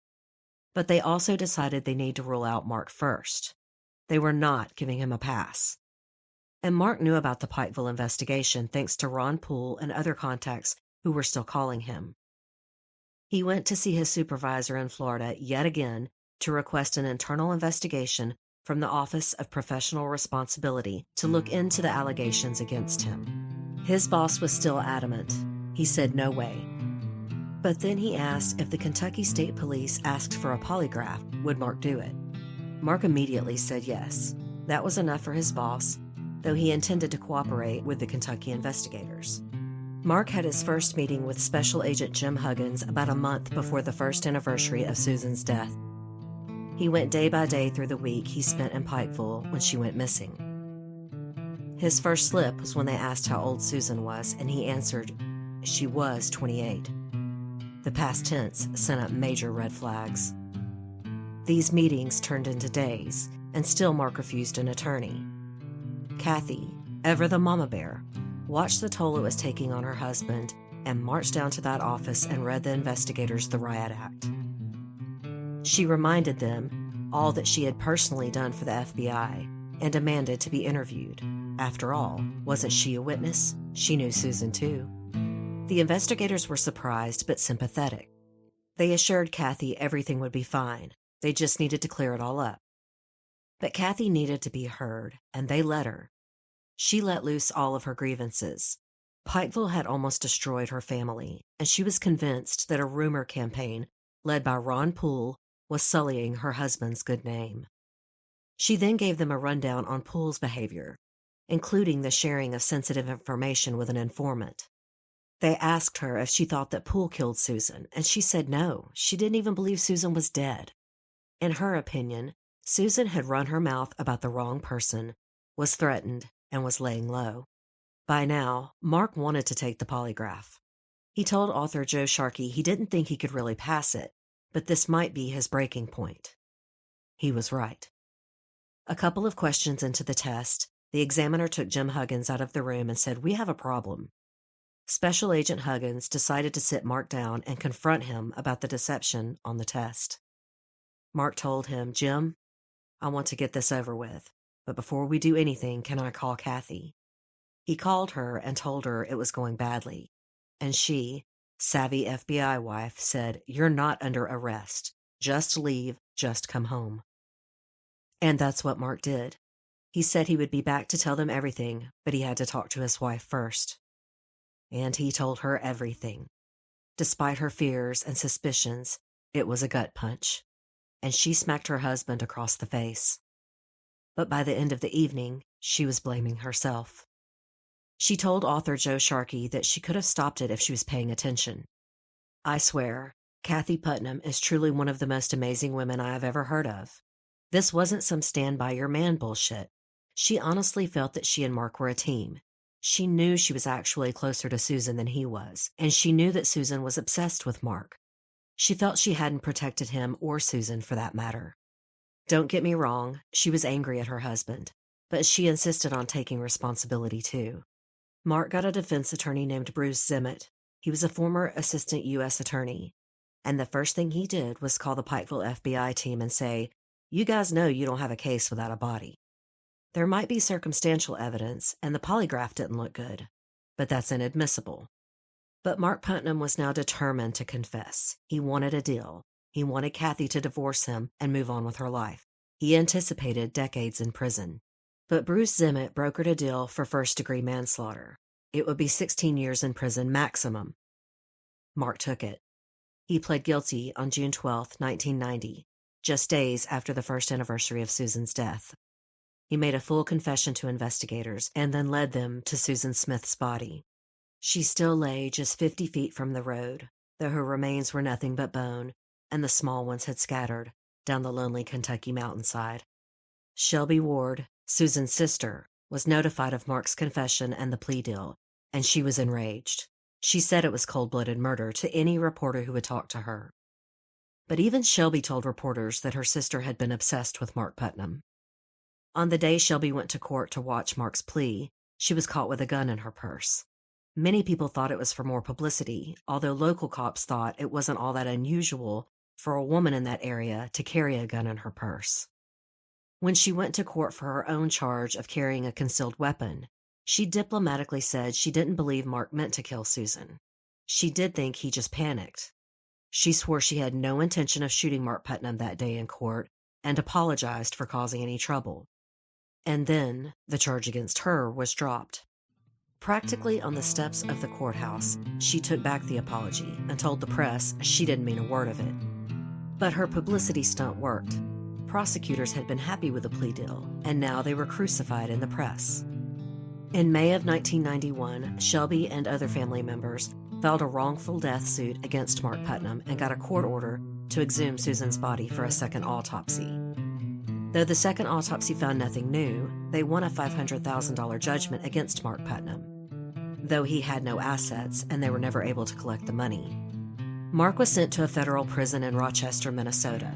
But they also decided they need to rule out Mark first. They were not giving him a pass. And Mark knew about the Pikeville investigation thanks to Ron Poole and other contacts who were still calling him. He went to see his supervisor in Florida yet again to request an internal investigation from the Office of Professional Responsibility to look into the allegations against him. His boss was still adamant. He said no way. But then he asked if the Kentucky State Police asked for a polygraph, would Mark do it? Mark immediately said yes. That was enough for his boss, though he intended to cooperate with the Kentucky investigators. Mark had his first meeting with Special Agent Jim Huggins about a month before the first anniversary of Susan's death. He went day by day through the week he spent in Pikeville when she went missing. His first slip was when they asked how old Susan was, and he answered, she was 28. The past tense sent up major red flags. These meetings turned into days, and still Mark refused an attorney. Kathy, ever the mama bear, watched the toll it was taking on her husband and marched down to that office and read the investigators the riot act. She reminded them all that she had personally done for the FBI and demanded to be interviewed. After all, wasn't she a witness? She knew Susan too. The investigators were surprised but sympathetic. They assured Kathy everything would be fine. They just needed to clear it all up. But Kathy needed to be heard, and they let her. She let loose all of her grievances. Pikeville had almost destroyed her family, and she was convinced that a rumor campaign led by Ron Poole was sullying her husband's good name. She then gave them a rundown on Poole's behavior, including the sharing of sensitive information with an informant. They asked her if she thought that Poole killed Susan, and she said no, she didn't even believe Susan was dead. In her opinion, Susan had run her mouth about the wrong person, was threatened, and was laying low. By now, Mark wanted to take the polygraph. He told author Joe Sharkey he didn't think he could really pass it, but this might be his breaking point. He was right. A couple of questions into the test, the examiner took Jim Huggins out of the room and said, "We have a problem." Special Agent Huggins decided to sit Mark down and confront him about the deception on the test. Mark told him, "Jim, I want to get this over with, but before we do anything, can I call Kathy?" He called her and told her it was going badly, and she, savvy FBI wife, said, "You're not under arrest. Just leave, just come home." And that's what Mark did. He said he would be back to tell them everything, but he had to talk to his wife first. And he told her everything. Despite her fears and suspicions, it was a gut punch, and she smacked her husband across the face. But by the end of the evening, she was blaming herself. She told author Joe Sharkey that she could have stopped it if she was paying attention. "I swear, Kathy Putnam is truly one of the most amazing women I have ever heard of. This wasn't some stand-by-your-man bullshit. She honestly felt that she and Mark were a team. She knew she was actually closer to Susan than he was, and she knew that Susan was obsessed with Mark. She felt she hadn't protected him or Susan for that matter. Don't get me wrong, she was angry at her husband, but she insisted on taking responsibility too. Mark got a defense attorney named Bruce Zimmett. He was a former assistant U.S. attorney, and the first thing he did was call the Pikeville FBI team and say, "You guys know you don't have a case without a body. There might be circumstantial evidence, and the polygraph didn't look good, but that's inadmissible." But Mark Putnam was now determined to confess. He wanted a deal. He wanted Kathy to divorce him and move on with her life. He anticipated decades in prison. But Bruce Zimmett brokered a deal for first-degree manslaughter. It would be 16 years in prison maximum. Mark took it. He pled guilty on June 12, 1990, just days after the first anniversary of Susan's death. He made a full confession to investigators and then led them to Susan Smith's body. She still lay just 50 feet from the road, though her remains were nothing but bone, and the small ones had scattered down the lonely Kentucky mountainside. Shelby Ward, Susan's sister, was notified of Mark's confession and the plea deal, and she was enraged. She said it was cold-blooded murder to any reporter who would talk to her. But even Shelby told reporters that her sister had been obsessed with Mark Putnam. On the day Shelby went to court to watch Mark's plea, she was caught with a gun in her purse. Many people thought it was for more publicity, although local cops thought it wasn't all that unusual for a woman in that area to carry a gun in her purse. When she went to court for her own charge of carrying a concealed weapon, she diplomatically said she didn't believe Mark meant to kill Susan. She did think he just panicked. She swore she had no intention of shooting Mark Putnam that day in court and apologized for causing any trouble. And then the charge against her was dropped. Practically on the steps of the courthouse, she took back the apology and told the press she didn't mean a word of it. But her publicity stunt worked. Prosecutors had been happy with the plea deal, and now they were crucified in the press. In May of 1991, Shelby and other family members filed a wrongful death suit against Mark Putnam and got a court order to exhume Susan's body for a second autopsy. Though the second autopsy found nothing new, they won a $500,000 judgment against Mark Putnam, though he had no assets and they were never able to collect the money. Mark was sent to a federal prison in Rochester, Minnesota.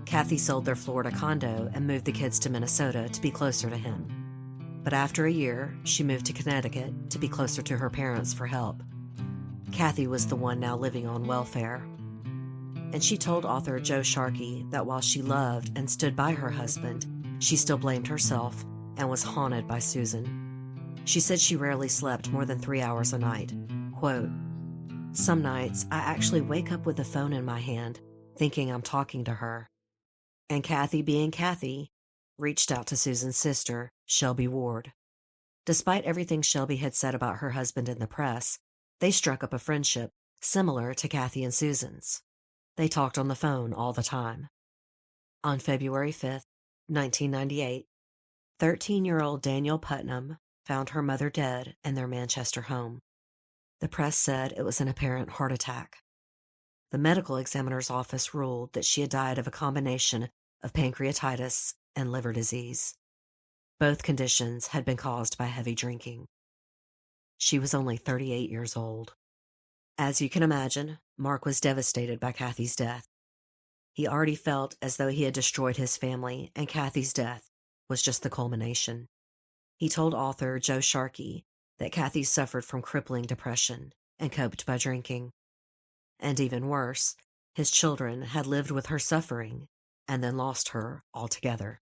Kathy sold their Florida condo and moved the kids to Minnesota to be closer to him. But after a year, she moved to Connecticut to be closer to her parents for help. Kathy was the one now living on welfare. And she told author Joe Sharkey that while she loved and stood by her husband, she still blamed herself and was haunted by Susan. She said she rarely slept more than 3 hours a night. Quote, "Some nights I actually wake up with the phone in my hand, thinking I'm talking to her." And Kathy, being Kathy, reached out to Susan's sister, Shelby Ward. Despite everything Shelby had said about her husband in the press, they struck up a friendship similar to Kathy and Susan's. They talked on the phone all the time. On February 5th, 1998, 13-year-old Danielle Putnam found her mother dead in their Manchester home. The press said it was an apparent heart attack. The medical examiner's office ruled that she had died of a combination of pancreatitis and liver disease. Both conditions had been caused by heavy drinking. She was only 38 years old. As you can imagine, Mark was devastated by Kathy's death. He already felt as though he had destroyed his family, and Kathy's death was just the culmination. He told author Joe Sharkey that Kathy suffered from crippling depression and coped by drinking. And even worse, his children had lived with her suffering and then lost her altogether.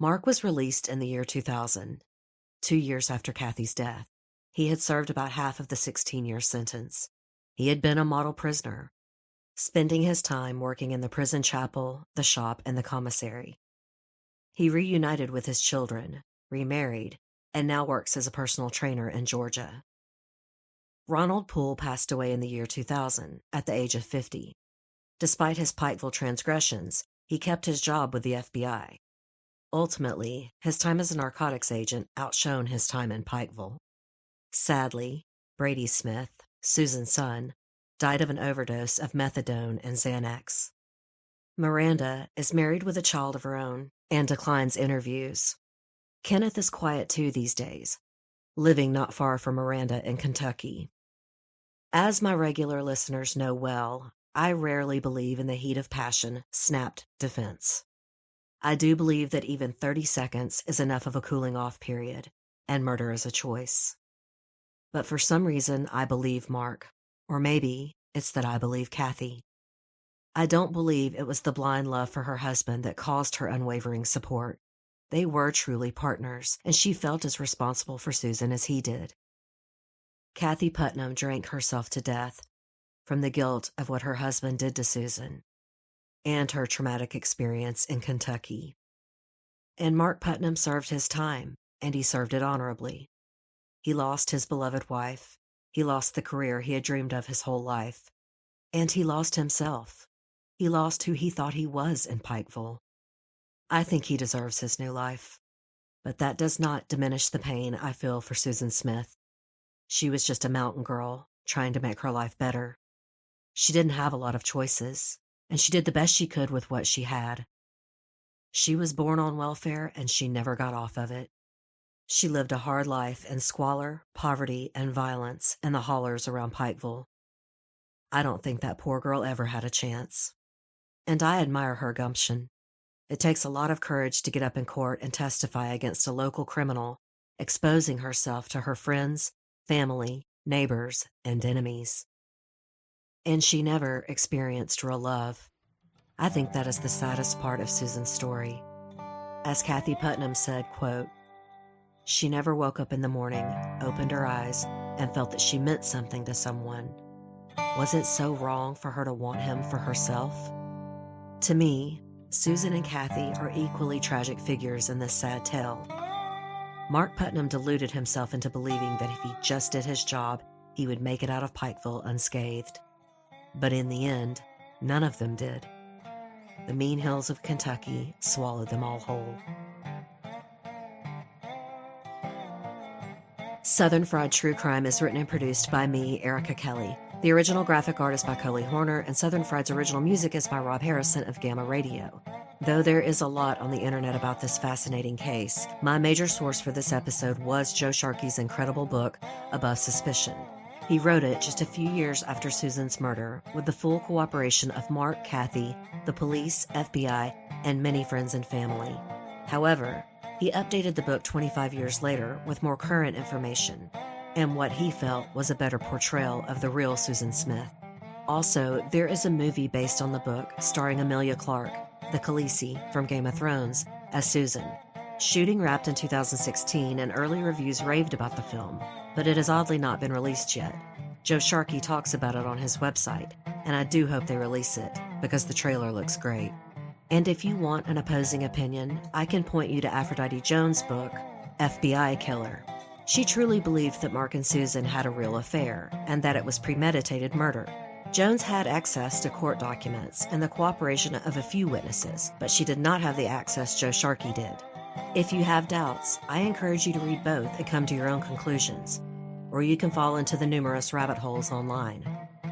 Mark was released in the year 2000, 2 years after Kathy's death. He had served about half of the 16-year sentence. He had been a model prisoner, spending his time working in the prison chapel, the shop, and the commissary. He reunited with his children, remarried, and now works as a personal trainer in Georgia. Ronald Poole passed away in the year 2000 at the age of 50. Despite his Pikeville transgressions, he kept his job with the FBI. Ultimately, his time as a narcotics agent outshone his time in Pikeville. Sadly, Brady Smith, Susan's son, died of an overdose of methadone and Xanax. Miranda is married with a child of her own and declines interviews. Kenneth is quiet too these days, living not far from Miranda in Kentucky. As my regular listeners know well, I rarely believe in the heat of passion, snapped defense. I do believe that even 30 seconds is enough of a cooling-off period, and murder is a choice. But for some reason, I believe Mark. Or maybe it's that I believe Kathy. I don't believe it was the blind love for her husband that caused her unwavering support. They were truly partners, and she felt as responsible for Susan as he did. Kathy Putnam drank herself to death from the guilt of what her husband did to Susan and her traumatic experience in Kentucky. And Mark Putnam served his time, and he served it honorably. He lost his beloved wife. He lost the career he had dreamed of his whole life. And he lost himself. He lost who he thought he was in Pikeville. I think he deserves his new life. But that does not diminish the pain I feel for Susan Smith. She was just a mountain girl trying to make her life better. She didn't have a lot of choices, and she did the best she could with what she had. She was born on welfare, and she never got off of it. She lived a hard life in squalor, poverty, and violence in the hollers around Pikeville. I don't think that poor girl ever had a chance. And I admire her gumption. It takes a lot of courage to get up in court and testify against a local criminal, exposing herself to her friends, family, neighbors, and enemies. And she never experienced real love. I think that is the saddest part of Susan's story. As Kathy Putnam said, quote, "She never woke up in the morning, opened her eyes, and felt that she meant something to someone. Was it so wrong for her to want him for herself?" To me, Susan and Kathy are equally tragic figures in this sad tale. Mark Putnam deluded himself into believing that if he just did his job, he would make it out of Pikeville unscathed. But in the end, none of them did. The mean hills of Kentucky swallowed them all whole. Southern Fried True Crime is written and produced by me, Erica Kelley. The original graphic art is by Coley, and Southern Fried's original music is by Rob Harrison of Gamma Radio. Though there is a lot on the internet about this fascinating case, my major source for this episode was Joe Sharkey's incredible book, Above Suspicion. He wrote it just a few years after Susan's murder, with the full cooperation of Mark, Kathy, the police, FBI, and many friends and family. However, he updated the book 25 years later with more current information and what he felt was a better portrayal of the real Susan Smith. Also, there is a movie based on the book starring Emilia Clarke, the Khaleesi from Game of Thrones, as Susan. Shooting wrapped in 2016 and early reviews raved about the film, but it has oddly not been released yet. Joe Sharkey talks about it on his website, and I do hope they release it, because the trailer looks great. And if you want an opposing opinion, I can point you to Aphrodite Jones' book, FBI Killer. She truly believed that Mark and Susan had a real affair, and that it was premeditated murder. Jones had access to court documents and the cooperation of a few witnesses, but she did not have the access Joe Sharkey did. If you have doubts, I encourage you to read both and come to your own conclusions, or you can fall into the numerous rabbit holes online.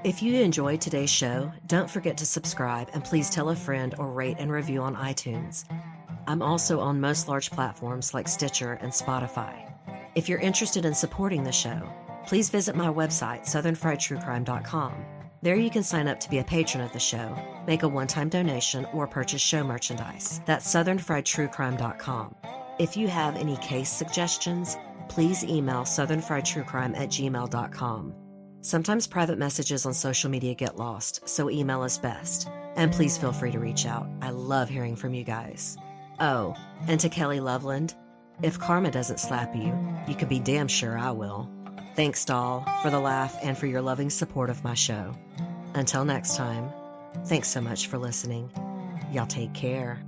If you enjoyed today's show, don't forget to subscribe and please tell a friend or rate and review on iTunes. I'm also on most large platforms like Stitcher and Spotify. If you're interested in supporting the show, please visit my website, southernfriedtruecrime.com. There you can sign up to be a patron of the show, make a one-time donation, or purchase show merchandise. That's southernfriedtruecrime.com. If you have any case suggestions, please email southernfriedtruecrime@gmail.com. Sometimes private messages on social media get lost, so email is best. And please feel free to reach out. I love hearing from you guys. Oh, and to Kelly Loveland, if karma doesn't slap you, you can be damn sure I will. Thanks, doll, for the laugh and for your loving support of my show. Until next time, thanks so much for listening. Y'all take care.